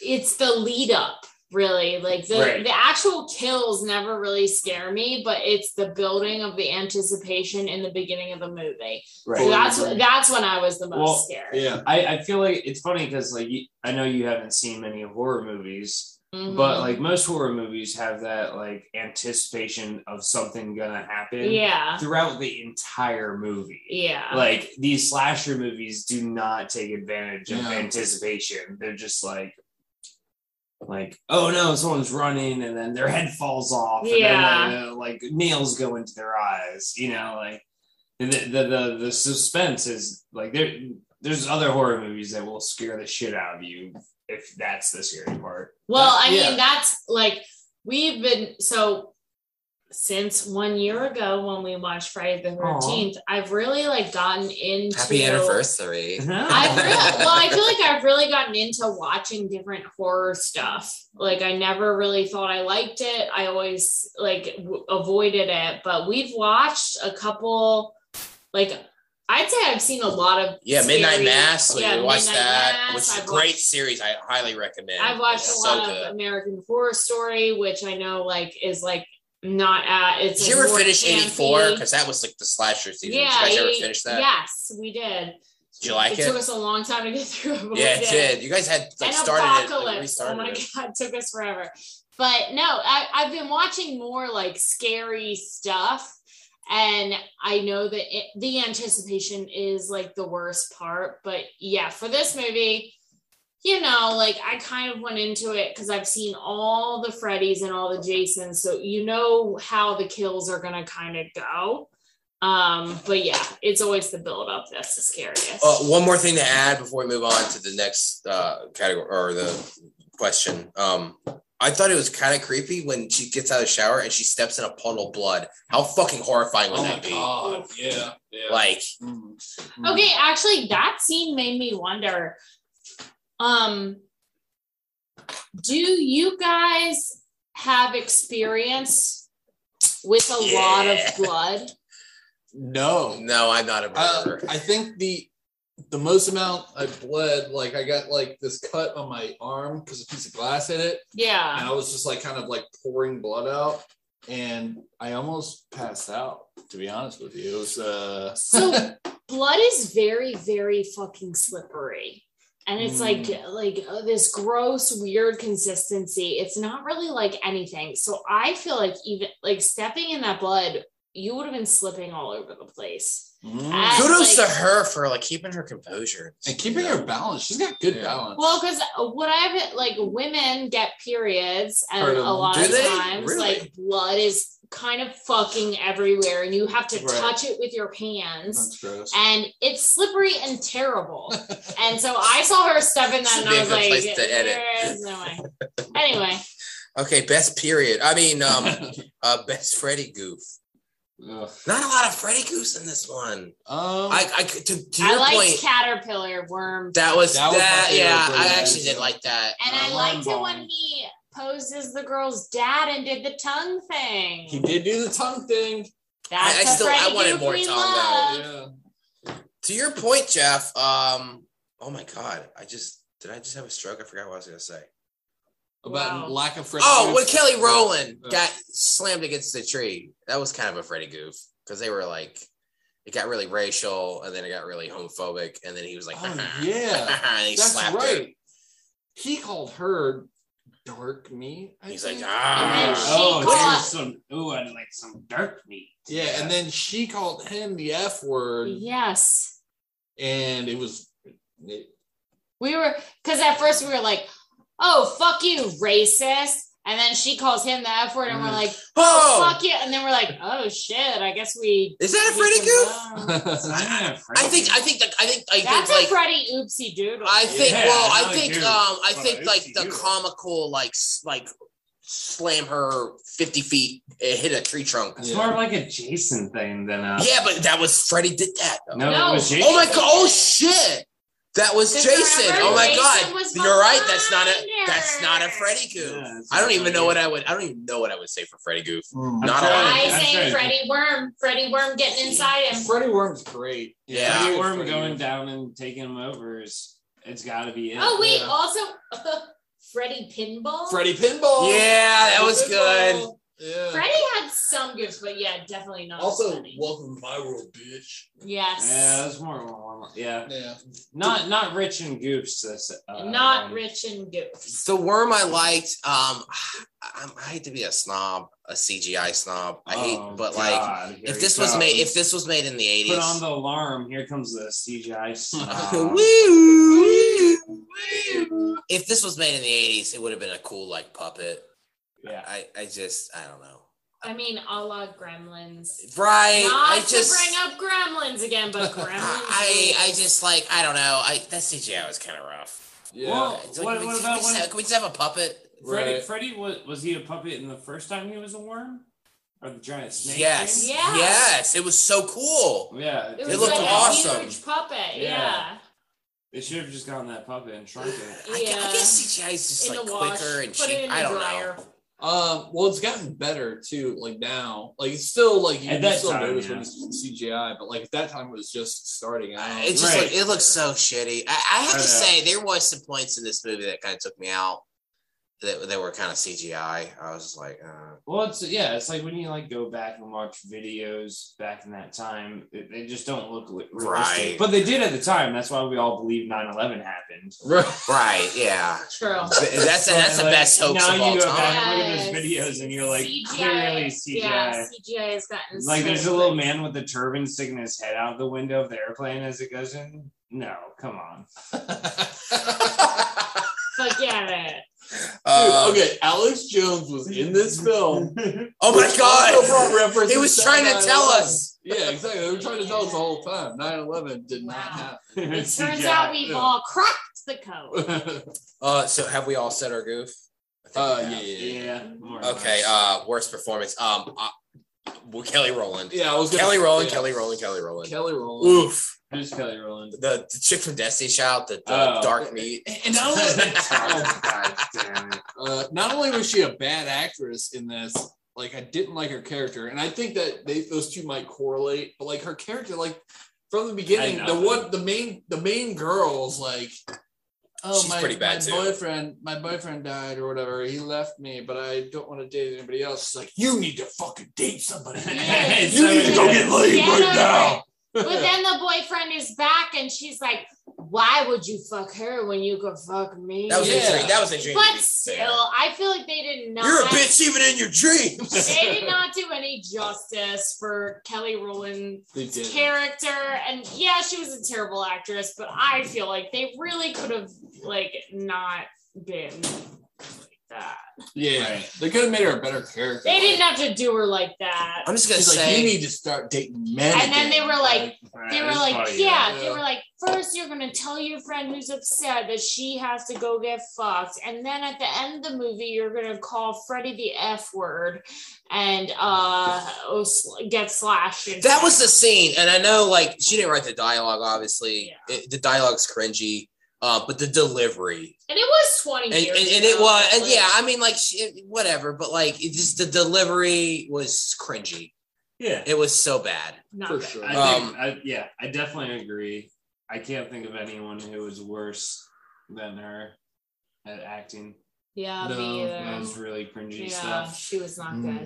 it's the lead up, really. Like the actual kills never really scare me, but it's the building of the anticipation in the beginning of the movie. Right. So that's when I was the most scared. Yeah. I feel like it's funny because like I know you haven't seen many horror movies. Mm-hmm. But like most horror movies have that like anticipation of something gonna happen throughout the entire movie. Yeah. Like these slasher movies do not take advantage of anticipation. They're just like, oh no, someone's running and then their head falls off and then like nails go into their eyes, like the suspense is like there's other horror movies that will scare the shit out of you if that's the scary part. Well, I mean, that's like, we've been, so since 1 year ago when we watched Friday the 13th, I've really like gotten into... Happy anniversary. I feel like I've really gotten into watching different horror stuff. Like I never really thought I liked it. I always like avoided it, but we've watched a couple, like, I'd say I've seen a lot of Midnight Mass. We watched that, which is a great series. I highly recommend. I've watched a lot of American Horror Story, which I know like is like not at. It's. Did you ever finish 84? Because that was like the slasher season. Yeah, did you guys ever finish that? Yes, we did. Did you like it? It took us a long time to get through it. Yeah, it did. You guys had like started it, restarted oh my god, it took us forever. But no, I've been watching more like scary stuff. And I know that the anticipation is like the worst part, but yeah, for this movie, like I kind of went into it because I've seen all the Freddys and all the Jasons, so how the kills are gonna kind of go. But yeah, it's always the build up that's the scariest. One more thing to add before we move on to the next category or the question. I thought it was kind of creepy when she gets out of the shower and she steps in a puddle of blood. How fucking horrifying would that be? Oh my god, yeah. Like, okay, actually, that scene made me wonder. Do you guys have experience with a lot of blood? No, I'm not a murderer. I think the most amount I bled, like I got like this cut on my arm because a piece of glass hit it. Yeah. And I was just like kind of like pouring blood out, and I almost passed out, to be honest with you. It was so blood is very, very fucking slippery. And it's like this gross, weird consistency. It's not really like anything. So I feel like even like stepping in that blood, you would have been slipping all over the place. Kudos to her for like keeping her composure and keeping her balance. She's got good balance. Well, because what I've like, women get periods, and a lot of times, like blood is kind of fucking everywhere, and you have to touch it with your hands. That's gross. And it's slippery and terrible. And so I saw her step in that, and I was like, "There's no way." Anyway. Okay, best period. I mean, best Freddy goof. Ugh. Not a lot of Freddy goose in this one. To your point, caterpillar worm. That was I actually did like that. And I liked it when he posed as the girl's dad and did the tongue thing. He did do the tongue thing. I wanted more tongue though. Yeah. To your point, Jeff. Oh my god, did I just have a stroke? I forgot what I was gonna say. About lack of Freddy. When Kelly Rowland got slammed against the tree, that was kind of a Freddy goof because they were like, it got really racial, and then it got really homophobic, and then he was like, oh, yeah, and he that's slapped right. her. He called her dark meat. He's like, And then she I'd like some dark meat. Yeah, and then she called him the F word. Yes. And it was. We were, because at first we were like, oh, fuck you, racist. And then she calls him the F word, and we're like, oh, fuck you. And then we're like, oh shit, I guess we. Is that a Freddy goof? I think that's a Freddy oopsie doodle. I think the comical like slam her 50 feet, hit a tree trunk. It's more like a Jason thing than a. Yeah, but that was Freddy did that. Though. No, it was Jason. Oh my god! Oh shit! That was Jason. Oh my god! You're right. That's not a Freddy goof. Yeah, I don't even know what I would say for Freddy goof. I say Freddy Worm. Freddy Worm getting inside him. Freddy Worm's great. Yeah, Freddy Worm going down and taking him over it's got to be it. Oh wait, also Freddy Pinball. Freddy Pinball. Yeah, that was good. Yeah. Freddy had some gifts, but yeah, definitely not. Also, welcome to my world, bitch. Yes. Yeah, that's more. Yeah. Not rich and goofs. Not rich and goofs. The worm I liked. I hate to be a snob, a CGI snob. If this was made in the 80s, put on the alarm. Here comes the CGI snob. If this was made in the 80s, it would have been a cool like puppet. Yeah, I don't know. I mean, a la Gremlins. Right. Not to bring up Gremlins again, but Gremlins. I don't know. That CGI was kind of rough. Yeah. Well, can we just have a puppet? Freddy was he a puppet in the first time he was a worm? Or the giant snake? Yes. Thing? Yeah. Yes. It was so cool. Yeah. It looked like awesome. A huge puppet. Yeah. They should have just gotten that puppet and shrunk it. I guess CGI is just like quicker and cheap. I don't know. Well, it's gotten better too. Like now, like it's still like you still notice when it's CGI, but like at that time it was just starting out. It's just like it looks so shitty. I have to say there was some points in this movie that kind of took me out. That were kind of CGI. I was just like, Well, it's like when you like go back and watch videos back in that time, they just don't look realistic. Right. But they did at the time. That's why we all believe 9/11 happened. Right. Yeah. True. That's the best hoax now of all you go time. back and look at those videos and you're like, clearly CGI. Yeah, CGI has gotten like there's a little man with a turban sticking his head out the window of the airplane as it goes in. No, come on. Forget it. Okay, Alex Jones was in this film. Oh my god! He was trying to tell us. Yeah, exactly. They were trying to tell us the whole time. 9/11 did not happen. It turns out we've all cracked the code. So have we all said our goof? Yeah. Okay. Worst performance. Kelly Rowland. Yeah, I was Kelly Rowland. Oof. Who's Kelly Rowland? The chick from Destiny Child, the dark meat. And not only, not only was she a bad actress in this, like I didn't like her character, and I think that those two might correlate. But like her character, like from the beginning, the main girl's like, oh, she's pretty bad my boyfriend died or whatever. He left me, but I don't want to date anybody else. She's like, you need to fucking date somebody. You need to go get laid right now. But then the boyfriend is back, and she's like, "Why would you fuck her when you could fuck me?" That was a dream. That was a dream. But still, I feel like they did not. You're a bitch even in your dreams. They did not do any justice for Kelly Rowland's character, and yeah, she was a terrible actress. But I feel like they really could have like not been like that. Yeah, right. They could have made her a better character. They didn't have to do her like that. I'm just gonna say, like, you need to start dating men. And then they were like, they were like, first you're gonna tell your friend who's upset that she has to go get fucked, and then at the end of the movie you're gonna call Freddy the F word and get slashed. That was the scene, and I know like she didn't write the dialogue. Obviously, the dialogue's cringy. But the delivery, and it was 20 years and it was, and yeah, I mean, like whatever, but like it just the delivery was cringy. Yeah, it was so bad. For sure. I definitely agree. I can't think of anyone who was worse than her at acting. Yeah, me either. That was really cringy stuff. She was not good.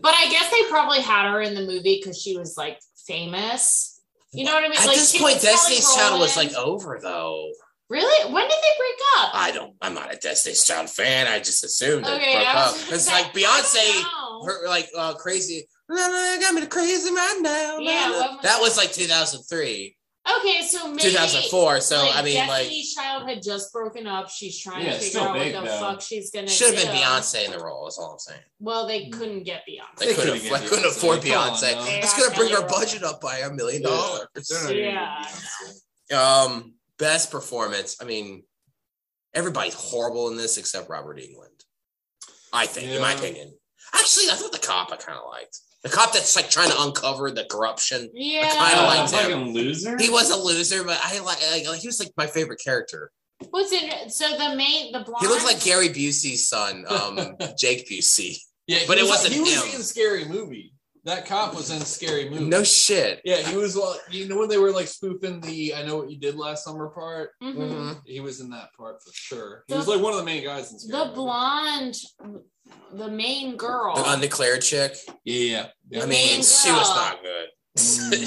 But I guess they probably had her in the movie because she was like famous. You know what I mean? At like, this she point, was Kelly Destiny's Child was Rowland. like over though. Really? When did they break up? I'm not a Destiny's Child fan. I just assumed they Okay, broke I was up. gonna Because say, like I Beyonce, don't know. her like crazy. Got me the crazy right now. Yeah, when was that was that? like 2003, Okay, so maybe 2004. So like, I mean, Destiny's Child had just broken up. She's trying to figure still out big, what the though. fuck she's gonna should have do. been Beyonce in the role. That's all I'm saying. Well, they couldn't get Beyonce. They couldn't afford Come on, Beyonce. no. It's gonna bring our budget up by $1 million. Yeah. Best performance. I mean, everybody's horrible in this except Robert Englund. I think, in my opinion. Actually, I thought the cop I kind of liked. The cop that's like trying to uncover the corruption. Yeah. I kind of liked him. Fucking loser. He was a loser, but I like he was like my favorite character. What's it? So the blonde. He looked like Gary Busey's son, Jake Busey. Yeah, But it wasn't He was him. in Scary Movie. That cop was in Scary Movie. No shit. Yeah, he was. Well, you know when they were like spoofing the "I Know What You Did Last Summer" part. Mm-hmm. Mm-hmm. He was in that part for sure. He was like one of the main guys in Scary The Movie. blonde, the main girl. The undeclared chick. Yeah. I mean, main she was girl. not good.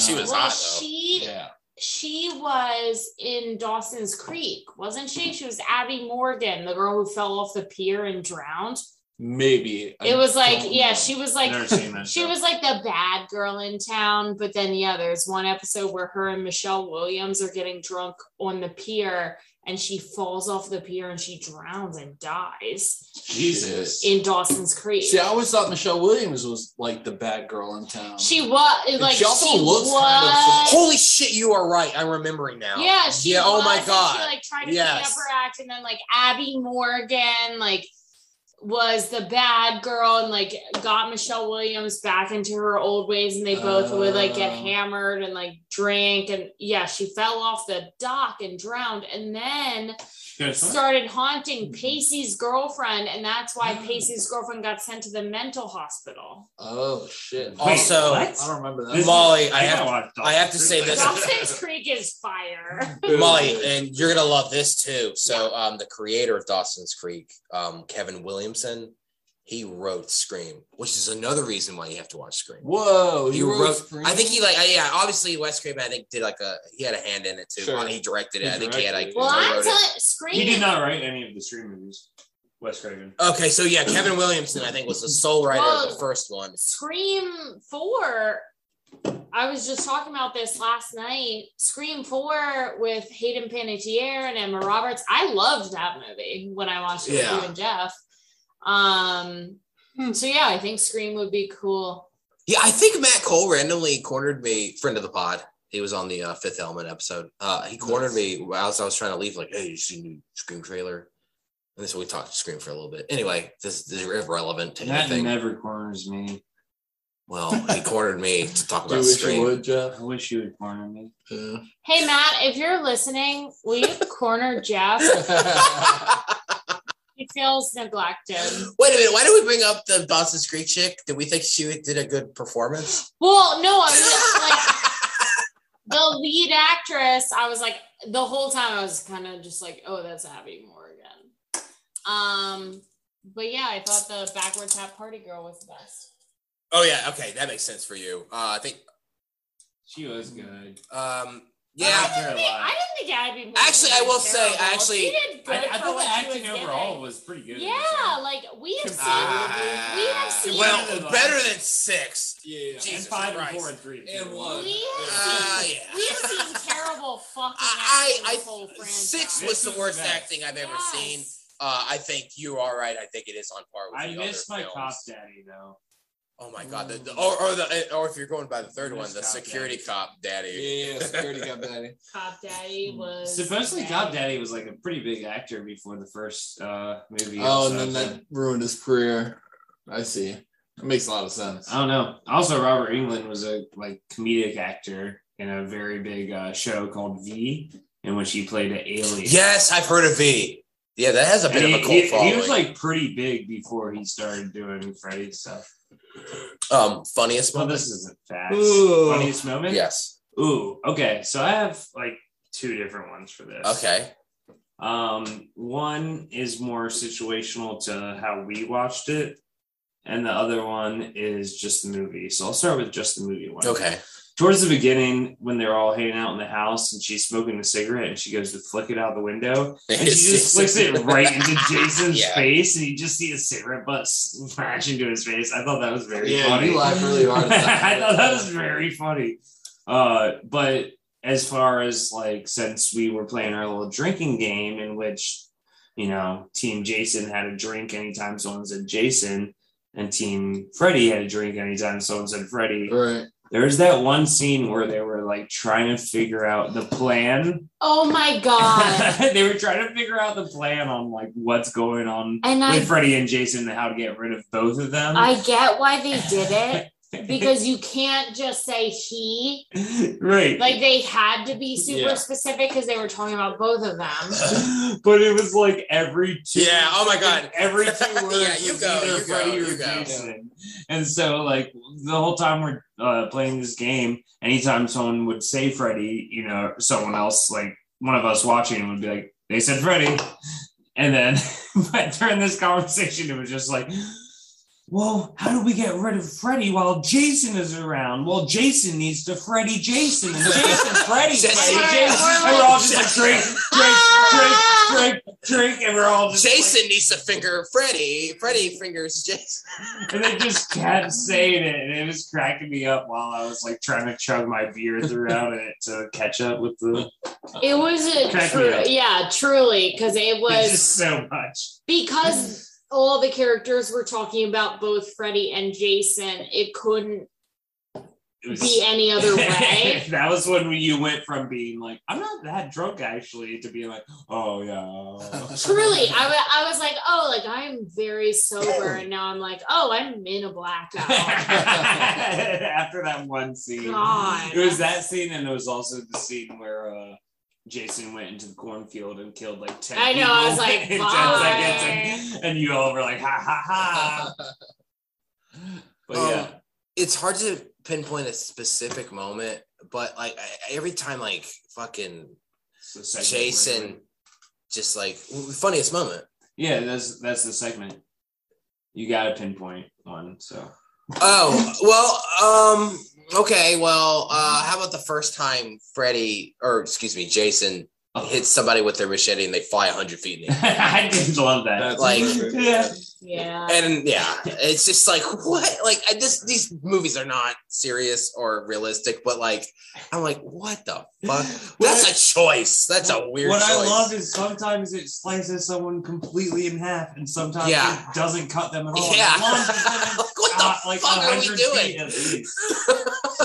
She was Well, hot though. Yeah. She was in Dawson's Creek, wasn't she? She was Abby Morgan, the girl who fell off the pier and drowned. Maybe. It was like, don't yeah, know. she was like, Never seen that she show. was like the bad girl in town. But then, yeah, there's one episode where her and Michelle Williams are getting drunk on the pier, and she falls off the pier and she drowns and dies Jesus. in Dawson's Creek. See, I always thought Michelle Williams was like the bad girl in town. She was like she also looks was. kind of Holy shit, you are right. I'm remembering now. Yeah, she Yeah, oh was, my and God. She like tried to Yes. clean up her act, and then like Abby Morgan like was the bad girl and like got Michelle Williams back into her old ways, and they both would like get hammered and like drink, and yeah, she fell off the dock and drowned, and then started haunting Pacey's girlfriend, and that's why Pacey's girlfriend got sent to the mental hospital. Oh shit! Also, I don't remember that. Molly, I have to say this. Dawson's Creek is fire. Molly, and you're gonna love this too. So, the creator of Dawson's Creek, Kevin Williamson, he wrote Scream, which is another reason why you have to watch Scream. Whoa, He wrote. Scream? I think he obviously Wes Craven. I think did he had a hand in it too. Sure. He directed it. He I think he had directed like. it. Well, he I'm wrote telling it. Scream. He did not write any of the Scream movies. Wes Craven. Okay, so yeah, Kevin Williamson, I think, was the sole writer of the first one. Scream 4. I was just talking about this last night. Scream 4 with Hayden Panettiere and Emma Roberts. I loved that movie when I watched it with you and Jeff. So yeah, I think Scream would be cool. Yeah, I think Matt Cole randomly cornered me, friend of the pod. He was on the Fifth Element episode. He cornered me as I was trying to leave, like, hey, you seen the Scream trailer? And so we talked Scream for a little bit. Anyway, this is irrelevant to That anything. never corners me. Well, he cornered me to talk Do about you wish you Scream. would, Jeff? I wish you would corner me. Yeah. Hey Matt, if you're listening, will you corner Jeff? He feels neglected. Wait a minute, why did we bring up the Dawson's Creek chick? Did we think she did a good performance? Well, no, I was like the lead actress. I was like the whole time I was kind of just like, oh, that's Abby Morgan. But yeah, I thought the backwards hat party girl was the best. Oh yeah, okay, that makes sense for you. I think She was good. yeah. I didn't think Abby Morgan Actually, I will was say, terrible. actually, she did good I for thought what the she acting was overall giving. was pretty good. Yeah, like we have seen. Well, better than 6. Yeah. And Jesus 5 Christ. and 4 and 3. And 1. We have seen, Yeah. we have seen terrible fucking I acting this whole franchise. 6 was the worst acting I've ever seen. I think you are right. I think it is on par with I the missed other my films. cop daddy though. Oh my god! Or if you're going by the third one, the Cop security Daddy. cop daddy. Yeah, security got daddy. Cop Daddy was Supposedly, Cop Daddy was like a pretty big actor before the first movie. Oh, and then that ruined his career. I see. That makes a lot of sense. I don't know. Also, Robert Englund was a like comedic actor in a very big show called V, in which he played an alien. Yes, I've heard of V. Yeah, that has a bit And of a cult following. he was like pretty big before he started doing Freddy stuff. Funniest Well, moment. this isn't fast. Ooh. Funniest moment? Yes. Ooh, okay. So I have like 2 different ones for this. Okay. One is more situational to how we watched it. and the other one is just the movie. So I'll start with just the movie one. Okay. Towards the beginning, when they're all hanging out in the house and she's smoking a cigarette and she goes to flick it out the window and she just flicks it right into Jason's face and you just see a cigarette butt smash into his face. I thought that was very funny. You laughed really hard at that. I thought that was very funny. But as far as like, since we were playing our little drinking game in which, you know, Team Jason had a drink anytime someone said Jason and Team Freddy had a drink anytime someone said Freddy. Right. There's that one scene where they were like trying to figure out the plan. Oh my God. They were trying to figure out the plan on like what's going on with Freddy and Jason and how to get rid of both of them. I get why they did it. Because you can't just say he. Right. Like they had to be super specific because they were talking about both of them. But it was like every two. Yeah, oh my God. Every 2 words you was go, either you Freddy go, or you go. Jason. And so like the whole time we're playing this game, anytime someone would say Freddy, you know, someone else, like one of us watching would be like, they said Freddy. And then but during this conversation, it was just like, well, how do we get rid of Freddy while Jason is around? Well, Jason needs to Freddy Jason, and Jason Freddy Jason. And we're all just like drink, and we're all just Jason needs to finger Freddy. Freddy fingers Jason. And they just kept saying it, and it was cracking me up while I was like trying to chug my beer throughout it to catch up with the. It was truly, because it was just so much because. All the characters were talking about both Freddy and Jason. It couldn't be any other way. That was when you went from being like, I'm not that drunk actually, to being like, oh yeah. Truly, I was like, oh, like I'm very sober, and now I'm like, oh, I'm in a blackout. After that one scene, God. It was that scene, and it was also the scene where Jason went into the cornfield and killed like 10 I know, people I was like, in 10 seconds, and you all were like, ha ha ha. But yeah. It's hard to pinpoint a specific moment, but like every time like fucking Jason just like funniest moment. Yeah, that's the segment. You gotta pinpoint one, so. Oh, well, okay, well, how about the first time Jason hits somebody with their machete and they fly 100 feet in the air? I did love that. Like, yeah. And it's just like, what? Like, these movies are not serious or realistic, but like, I'm like, what the fuck? That's a choice. That's a weird choice. What I love is sometimes it slices someone completely in half, and sometimes it doesn't cut them at all. Yeah. What the fuck are we doing?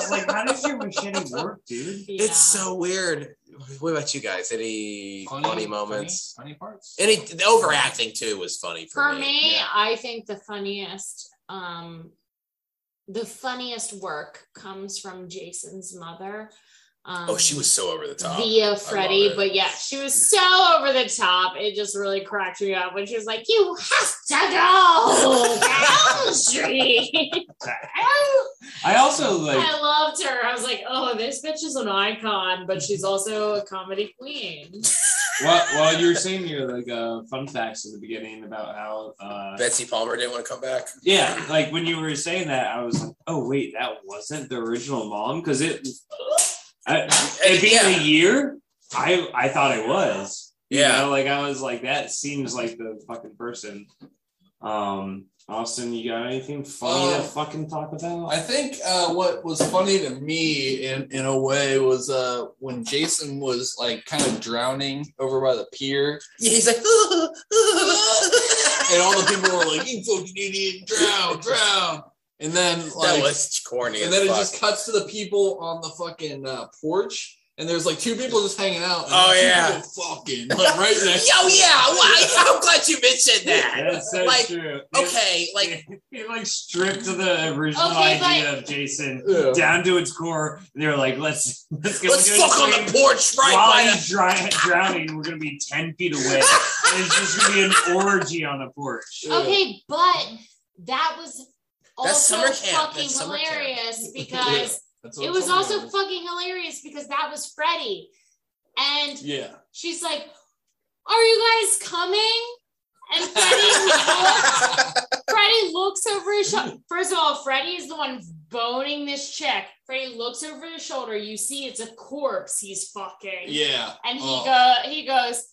Like, how does your machete work, dude? Yeah. It's so weird. What about you guys? Any funny moments? Funny parts? The overacting too was funny for me. For me, yeah. I think the funniest work comes from Jason's mother. She was so over the top. Via Freddy, but yeah, she was so over the top. It just really cracked me up when she was like, "You have to go down the street." I also like. I loved her. I was like, "Oh, this bitch is an icon, but she's also a comedy queen." Well, you were saying your like fun facts at the beginning about how Betsy Palmer didn't want to come back. Yeah, like when you were saying that, I was like, "Oh wait, that wasn't the original mom," because it being a year, I thought it was. You know, like I was like, that seems like the fucking person. Austin, you got anything funny to fucking talk about? I think what was funny to me in a way was when Jason was like kind of drowning over by the pier. Yeah, he's like, and all the people were like, "You fucking idiot, drown." And then like that was corny. And then it just cuts to the people on the fucking porch, and there's like 2 people just hanging out. And fucking like right next. Yo, I'm glad you mentioned that. That's so like, true. Okay, like he like stripped to the original idea of Jason down to its core. And they were like, let's fuck on the porch while he's drowning. We're gonna be 10 feet away, and it's just gonna be an orgy on the porch. Okay, but that was. That's also summer camp. Fucking hilarious because it was also fucking hilarious because that was Freddy, and she's like, "Are you guys coming?" And Freddy looks over his First of all, Freddy is the one boning this chick. Freddy looks over his shoulder. You see it's a corpse he's fucking. Yeah. And he goes,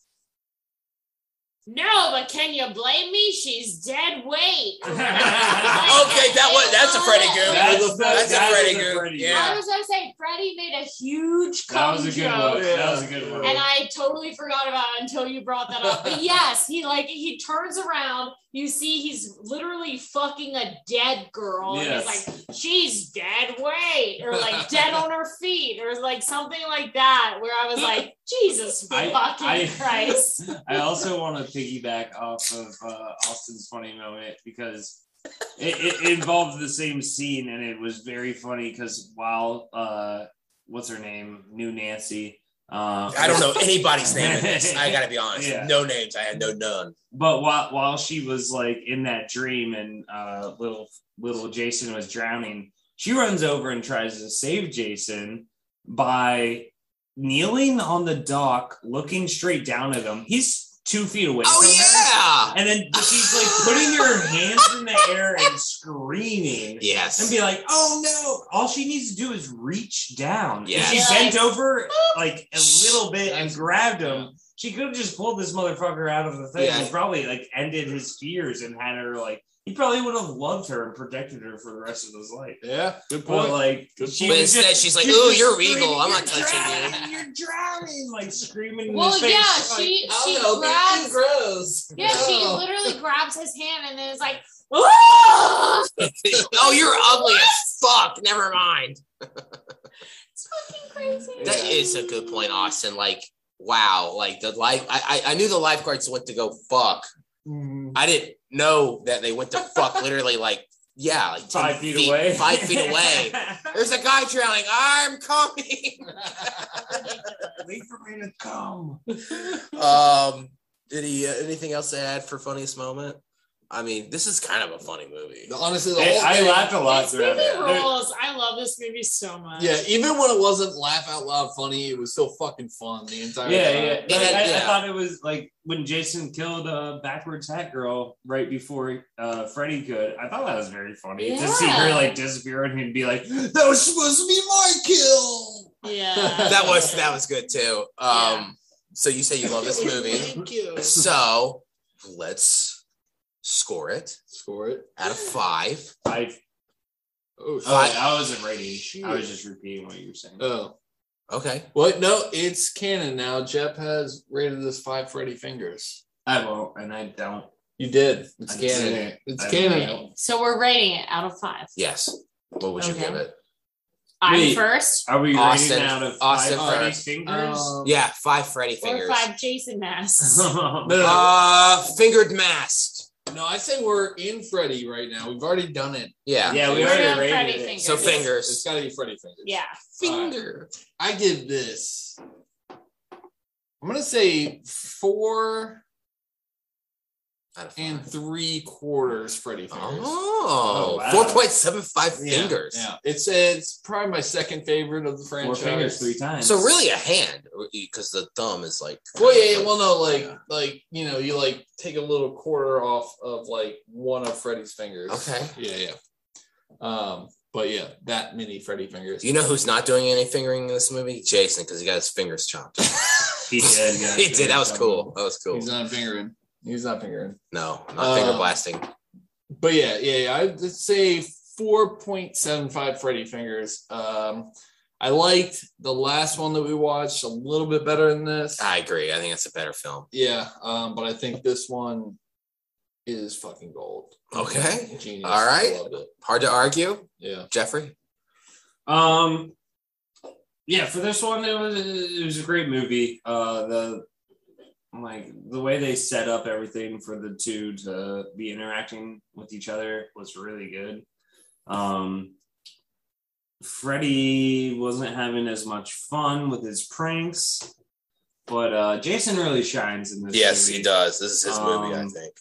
no, but can you blame me? She's dead weight. Okay, that's a Freddy goof. That's a Freddy goof. Yeah. I was gonna say Freddy made a huge That was a good joke. one. That was a good one. And I totally forgot about it until you brought that up. But yes, he turns around. You see he's literally fucking a dead girl. Yes. And he's like, she's dead weight. Or like dead on her feet. Or like something like that. Where I was like, Jesus fucking Christ. I also want to piggyback off of Austin's funny moment because it involved the same scene and it was very funny because while what's her name? New Nancy. I don't know anybody's name in this. I gotta be honest. Yeah. No names. I had none. But while she was like in that dream and little Jason was drowning, she runs over and tries to save Jason by kneeling on the dock, looking straight down at him. He's 2 feet away from her. And then she's like putting her hands in the air and screaming. Yes. And be like, oh no. All she needs to do is reach down. Yes. If she bent over like a little bit and grabbed him, she could have just pulled this motherfucker out of the thing and probably like ended his fears and had her like, he probably would have loved her and protected her for the rest of his life. Yeah, good point. But like, but instead she's like, "Ooh, you're regal. I'm not touching you. You're drowning!" Like screaming in Well, his face. yeah, she grabs. Gross. Yeah, she literally grabs his hand and then is like, Oh, you're ugly as fuck. Never mind. It's fucking crazy. That is a good point, Austin. Like, wow. Like the life. I knew the lifeguards went to go fuck. I didn't know that they went to fuck literally like 5 feet away. 5 feet away. There's a guy drowning. I'm coming. Wait for me to come. Did he anything else to add for funniest moment? I mean, this is kind of a funny movie. Honestly, the whole I thing, laughed a lot This throughout movie it. rules. I love this movie so much. Yeah, even when it wasn't laugh out loud funny, it was still fucking fun the entire time. I thought it was like when Jason killed backwards hat girl right before Freddy could. I thought that was very funny to see her like disappear and he'd be like, "That was supposed to be my kill." Yeah, that was good too. So you say you love this movie. Thank you. So let's score it out of 5. 5. Oh, I wasn't rating. I was just repeating what you were saying. Oh, okay. Well, no, it's canon now. Jep has rated this 5 Freddy fingers. I won't, and I don't. You did. It's I canon. didn't. It's I canon. didn't. so we're rating it out of 5. Yes. What would you Okay. give it? I'm Wait. first, Are we Austin- rating out of Austin 5 Freddy's first. fingers? Yeah, 5 Freddy or fingers. 5 Jason masks. No. Fingered masked. No, I say we're in Freddy right now. We've already done it. Yeah. Yeah, we We're already doing rated Freddy it. fingers. So fingers. It's got to be Freddy fingers. Yeah, Finger. I give this. I'm gonna say 4 Out of 5. 3/4 Freddy fingers. Oh, wow. 4.75 Yeah, fingers. Yeah, it's probably my second favorite of the 4 franchise. fingers 3 times. So really a hand, because the thumb is like. Well, yeah. Well, no, like you know, you like take a little quarter off of like one of Freddy's fingers. Okay. Yeah. But yeah, that many Freddy fingers. You know who's not doing any fingering in this movie? Jason, because he got his fingers chopped. He did. Yeah. He did. That was cool. That was cool. He's not fingering. No, not finger blasting. But yeah. I'd say 4.75 Freddy fingers. I liked the last one that we watched a little bit better than this. I agree. I think it's a better film. Yeah, but I think this one is fucking gold. Okay. Genius. All right. I loved it. Hard to argue. Yeah. Jeffrey? Yeah, for this one, it was a great movie. The way they set up everything for the two to be interacting with each other was really good. Freddy wasn't having as much fun with his pranks, but Jason really shines in this Yes, movie. he does. This is his movie, I think.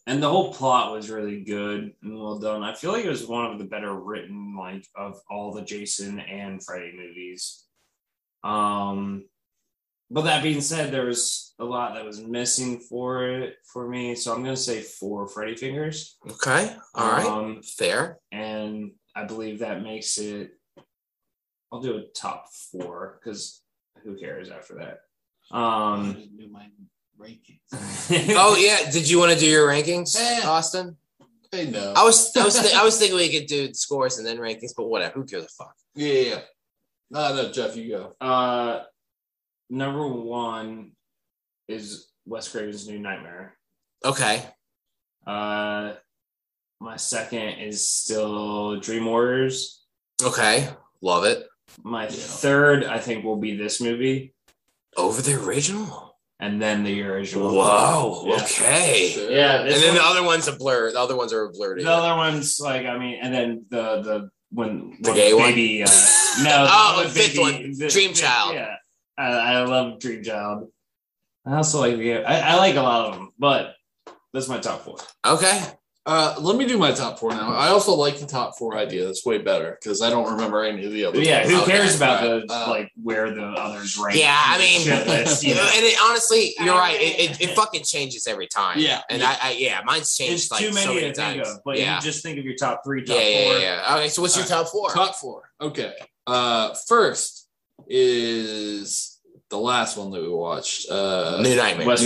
And the whole plot was really good and well done. I feel like it was one of the better written, like, of all the Jason and Freddy movies. But that being said, there was a lot that was missing for me. So I'm going to say 4 Freddy fingers. Okay. All right. Fair. And I believe that makes it, I'll do a top 4 because who cares after that? I didn't do my rankings. Oh yeah. Did you want to do your rankings, Austin? Hey, no. I was thinking we could do scores and then rankings, but whatever. Who gives a fuck? Yeah. No, Jeff, you go. Number 1 is Wes Craven's New Nightmare. Okay. My second is still Dream Warriors. Okay. Love it. My third, I think, will be this movie. Over the original? And then the original. Whoa. Yeah. Okay. Sure. Yeah. And then the other one's a blur. The other ones are a blur. The other one's like, I mean, and then the gay baby, one? no. The fifth one. Dream Child. Yeah. I love Dream Child. I also like I like a lot of them, but that's my top 4. Okay. Let me do my top 4 now. I also like the top 4 idea. That's way better because I don't remember any of the others. Yeah, who cares about the where the others rank? Yeah, I mean, list, and it, honestly, you're right. It fucking changes every time. Yeah, and mine's changed it's like too many so many to think times. of, but you just think of your top 3, top 4. Yeah. Okay, so what's your top 4? Top 4. Okay. First is the last one that we watched. New Nightmare.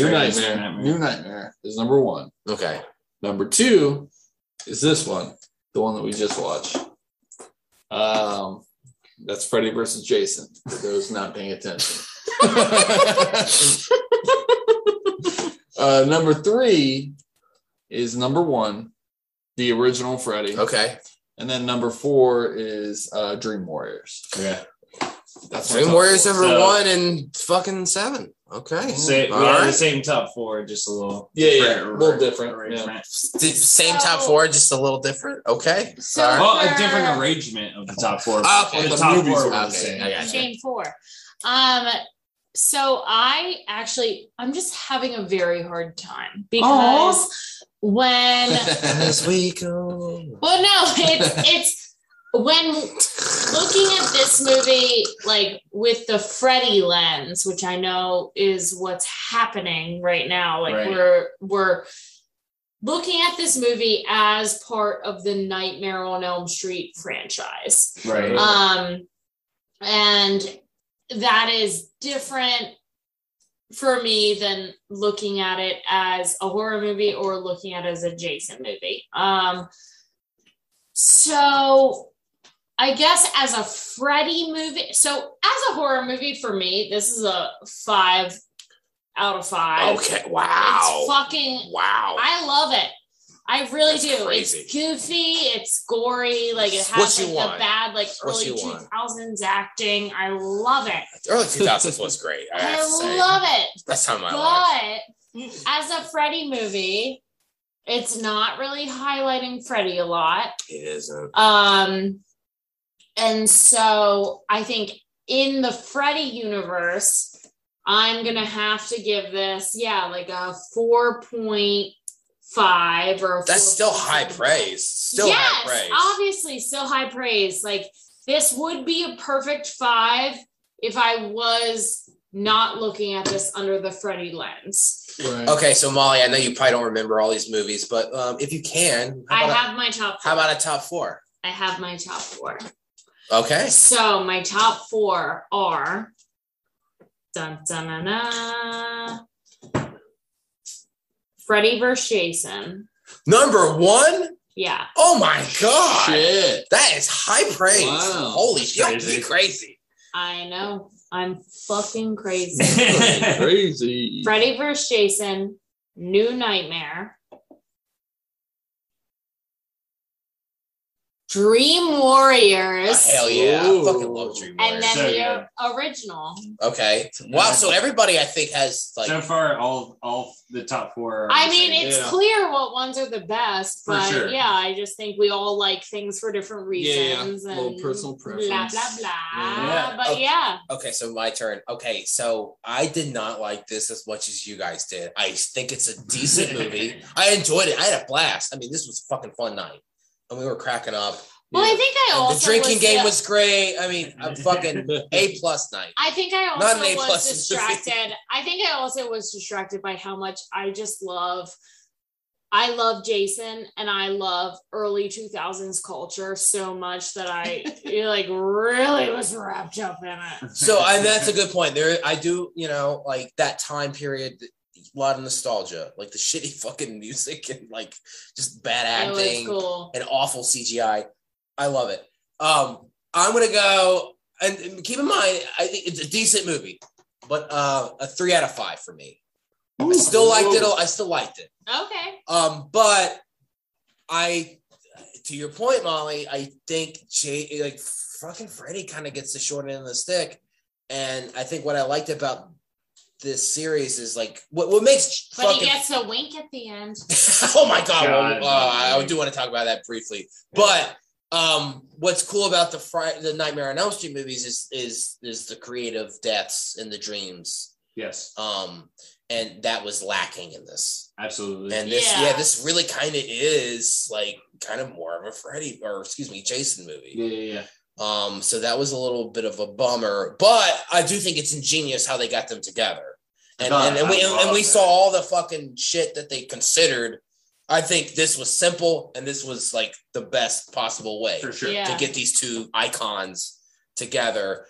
New Nightmare is number 1. Okay. Number 2 is this one, the one that we just watched. That's Freddy vs. Jason, for those not paying attention. Number 3 is number 1, the original Freddy. Okay. And then number 4 is Dream Warriors. Okay. That's Dream Warriors number 1 and fucking 7. Okay. We have the same top 4, just a little a little different. Same top 4, just a little different. Okay. So well, a different arrangement of the top 4. Okay. The top movies 4 are was the same. I got you. Same 4. So I'm just having a very hard time because when as we go. Well, no, it's when looking at this movie, like with the Freddy lens, which I know is what's happening right now. Like we're looking at this movie as part of the Nightmare on Elm Street franchise. Right. And that is different for me than looking at it as a horror movie or looking at it as a Jason movie. So I guess as a Freddy movie, so as a horror movie for me, this is a 5 out of 5. Okay, wow. It's fucking wow. I love it. I really That's do. crazy. It's goofy. It's gory. Like it has like the bad, like early 2000s acting. I love it. Early 2000s was great. I love it. That's how my life. But as a Freddy movie, it's not really highlighting Freddy a lot. It isn't. And so I think in the Freddy universe, I'm gonna have to give this, like a 4.5 or that's still high praise. Still high praise. Obviously, still high praise. Like this would be a perfect 5 if I was not looking at this under the Freddy lens. Right. Okay, so Molly, I know you probably don't remember all these movies, but if you can, I have my top 4. How about a top 4? I have my top 4. Okay. So my top 4 are Freddy vs. Jason. Number 1? Yeah. Oh my god. Shit. That is high praise. Wow. Holy shit. You're crazy. I know. I'm fucking crazy. Crazy. Freddy vs. Jason, New Nightmare, Dream Warriors. Hell yeah. I fucking love Dream Warriors. And then the original. Okay. Wow. So everybody I think has like so far all the top 4 are I mean, it's clear what ones are the best, but sure. I just think we all like things for different reasons. Yeah. And little personal preference. blah blah blah. Yeah. But Okay, so my turn. Okay, so I did not like this as much as you guys did. I think it's a decent movie. I enjoyed it. I had a blast. I mean, this was a fucking fun night. And we were cracking up. Well, I think I also the drinking game was great. I mean, I'm fucking A+ night. I think I Not an also A+ was distracted. I think I also was distracted by how much I love Jason, and I love early 2000s culture so much that I like really was wrapped up in it. So that's a good point. There, I do, like that time period, a lot of nostalgia, like the shitty fucking music and like just bad acting and awful CGI. I love it. I'm gonna go and keep in mind, I think it's a decent movie, but a 3 out of 5 for me. I still liked it. Okay. But to your point, Molly, I think fucking Freddy kind of gets the short end of the stick, and I think what I liked about this series is like what makes. But he gets a wink at the end. Oh my god! I do want to talk about that briefly, but what's cool about the Nightmare on Elm Street movies is the creative deaths and the dreams. Yes. And that was lacking in this. Absolutely. And this really kind of is like kind of more of a Jason movie. Yeah. So that was a little bit of a bummer, but I do think it's ingenious how they got them together. And we saw all the fucking shit that they considered. I think this was simple, and this was like the best possible way to get these two icons together.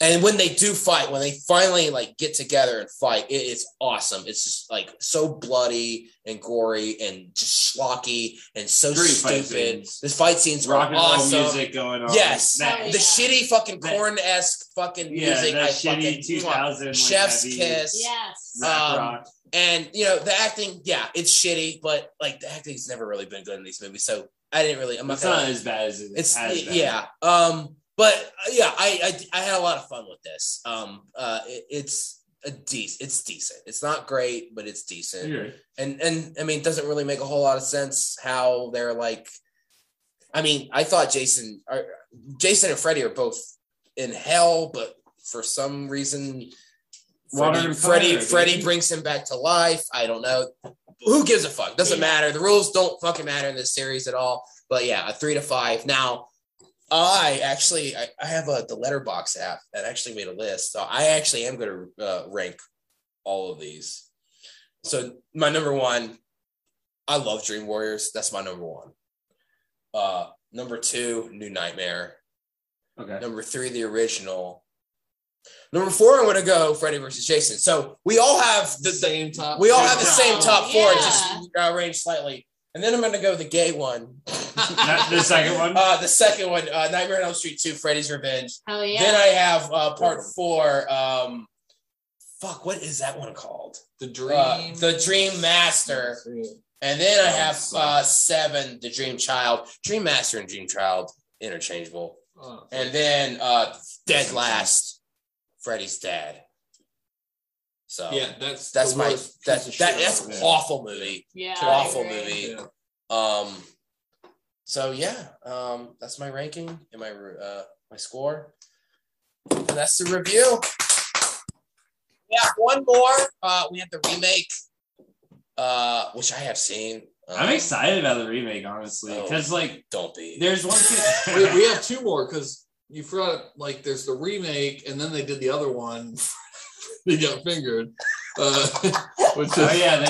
And when they do fight, when they finally like get together and fight, it's awesome. It's just like so bloody and gory and just schlocky and so stupid. The fight scenes were awesome. Music going on. Yes, the shitty fucking Korn-esque fucking music. That shitty 2000 Chef's Kiss. Yes. Rock. And the acting, it's shitty, but like the acting's never really been good in these movies. So I didn't really. It's not as bad as it's. But I had a lot of fun with this. It's decent. It's not great, but it's decent. Yeah. And I mean, it doesn't really make a whole lot of sense how they're like. I mean, I thought Jason and Freddy are both in hell, but for some reason, Freddy brings him back to life. I don't know. Who gives a fuck? Doesn't matter. The rules don't fucking matter in this series at all. But yeah, a 3 to 5. Now, I have the Letterboxd app that actually made a list. So I actually am going to rank all of these. So my number 1, I love Dream Warriors. That's my number 1. Number 2, New Nightmare. Okay. Number 3, the original. Number 4, I'm going to go Freddy vs. Jason. So we all have the same top. We all have the same top 4, just arranged slightly. And then I'm going to go the gay one. The second one? The second one, Nightmare on Elm Street 2, Freddy's Revenge. Oh, yeah. Then I have part 4. What is that one called? The Dream Master. And then I have 7, The Dream Child. Dream Master and Dream Child, interchangeable. And then Dead Last, Freddy's Dad. So yeah, that's awful movie. Yeah, awful movie. Yeah. So yeah, that's my ranking and my score. And that's the review. Yeah, one more. We have the remake, which I have seen. I'm excited about the remake, honestly, because don't be. There's one thing. we have 2 more because you forgot. Like, there's the remake, and then they did the other one. They got fingered. They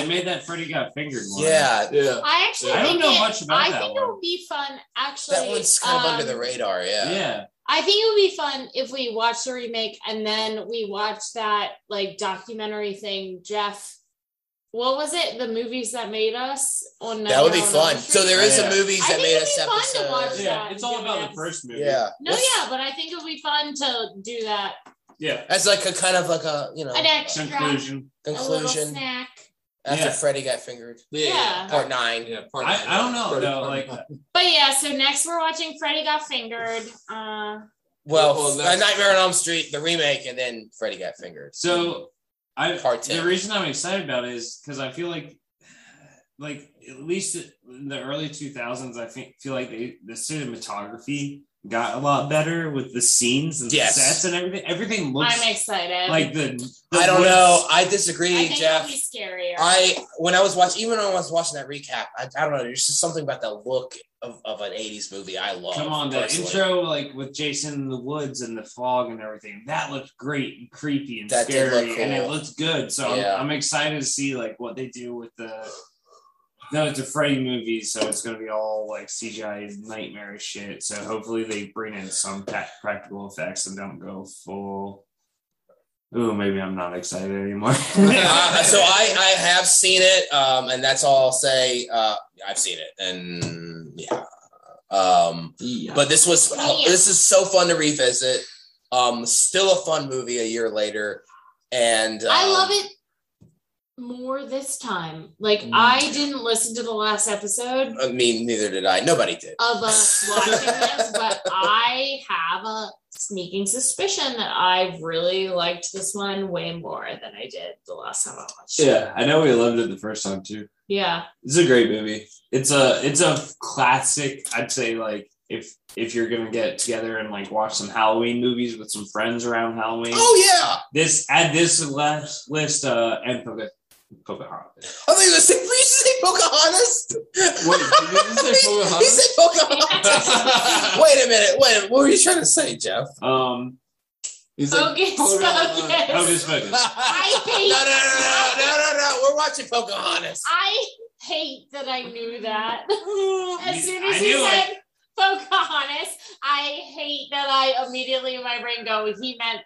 made that Freddy Got Fingered one. Yeah. I don't know much about that. I think it would be fun. Actually, that one's kind of under the radar. Yeah. I think it would be fun if we watch the remake and then we watch that like documentary thing. Jeff, what was it? The movies that made us on that would be fun. So there is a movies that made us episode. To watch that it's all about the first movie. Yeah. But I think it would be fun to do that. Yeah, as like a kind of like a an extra conclusion, a little snack after Freddy Got Fingered. Yeah, part 9. Yeah, I don't know though, like. But yeah, so next we're watching Freddy Got Fingered. Nightmare on Elm Street, the remake, and then Freddy Got Fingered. So part 10. The reason I'm excited about it is because I feel like at least in the early 2000s, I feel like the cinematography got a lot better with the scenes and Yes. sets and everything. Everything looks I'm excited. like the I don't woods. know. I disagree, I think Jeff. it'll be scarier. When I was watching that recap, I don't know. There's just something about the look of an 80s movie I love. Come on, the personally. intro, like with Jason in the woods and the fog and everything, that looked great and creepy and That did scary, look and it cool. looks good. So Yeah. I'm excited to see like what they do with the. No, it's a Freddy movie, so it's gonna be all like CGI nightmare shit. So hopefully they bring in some practical effects and don't go full. Ooh, maybe I'm not excited anymore. So I have seen it, and that's all I'll say. I've seen it, and yeah. But this is so fun to revisit. Still a fun movie a year later, and I love it more this time. Like I didn't listen to the last episode. I mean, neither did I. Nobody did. Of us watching this, but I have a sneaking suspicion that I really liked this one way more than I did the last time I watched it. Yeah, I know we loved it the first time too. Yeah. It's a great movie. It's a classic. I'd say like if you're gonna get together and like watch some Halloween movies with some friends around Halloween. Oh yeah. Add this list and Pocahontas. I think did you say Pocahontas? Wait, did you say Pocahontas? He said Pocahontas. Wait a minute. What were you trying to say, Jeff? He's like, Hocus Pocus. Hocus Pocus. I hate. No. We're watching Pocahontas. I hate that I knew that. As soon as I he knew said Pocahontas, I hate that I immediately in my brain go, he meant.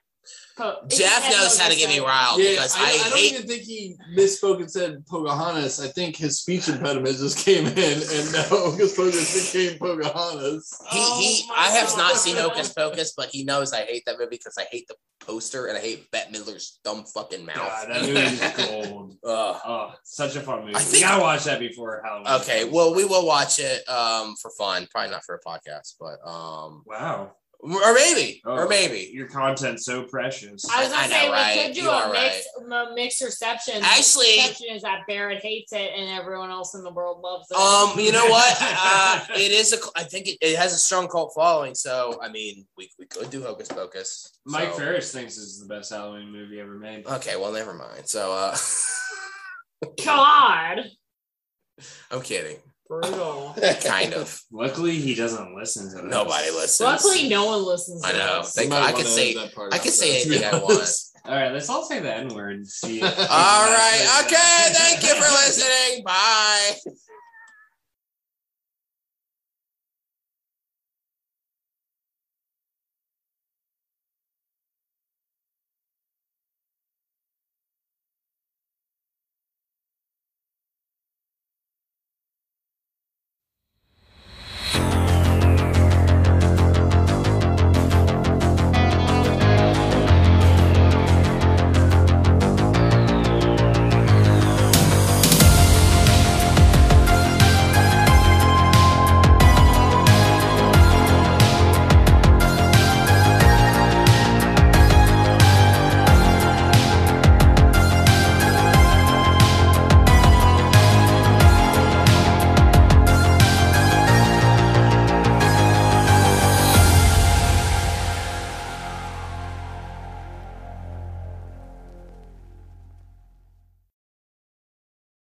Jeff knows how to get me riled because I don't even think he misspoke and said Pocahontas. I think his speech impediment just came in, and now Hocus Pocus became Pocahontas. I have not seen Hocus Pocus, but he knows I hate that movie because I hate the poster and I hate Bette Midler's dumb fucking mouth. God, that movie's gold. Such a fun movie. You gotta watch that before Halloween. Okay, well, we will watch it for fun, probably not for a podcast, but wow. Or maybe. Your content's so precious. I was gonna say we could do You are a mixed reception. Actually, the reception is that Barrett hates it and everyone else in the world loves it. You know what? It is I think it has a strong cult following. So I mean, we could do Hocus Pocus. Mike Ferris thinks this is the best Halloween movie ever made. Okay, well, never mind. So God, I'm kidding. brutal. Kind of. Luckily, he doesn't listen to this. Nobody listens. Luckily, no one listens. I know. This. I can say anything I want. All right, let's all say the N-word and see. All right. Okay. Thank you for listening. Bye.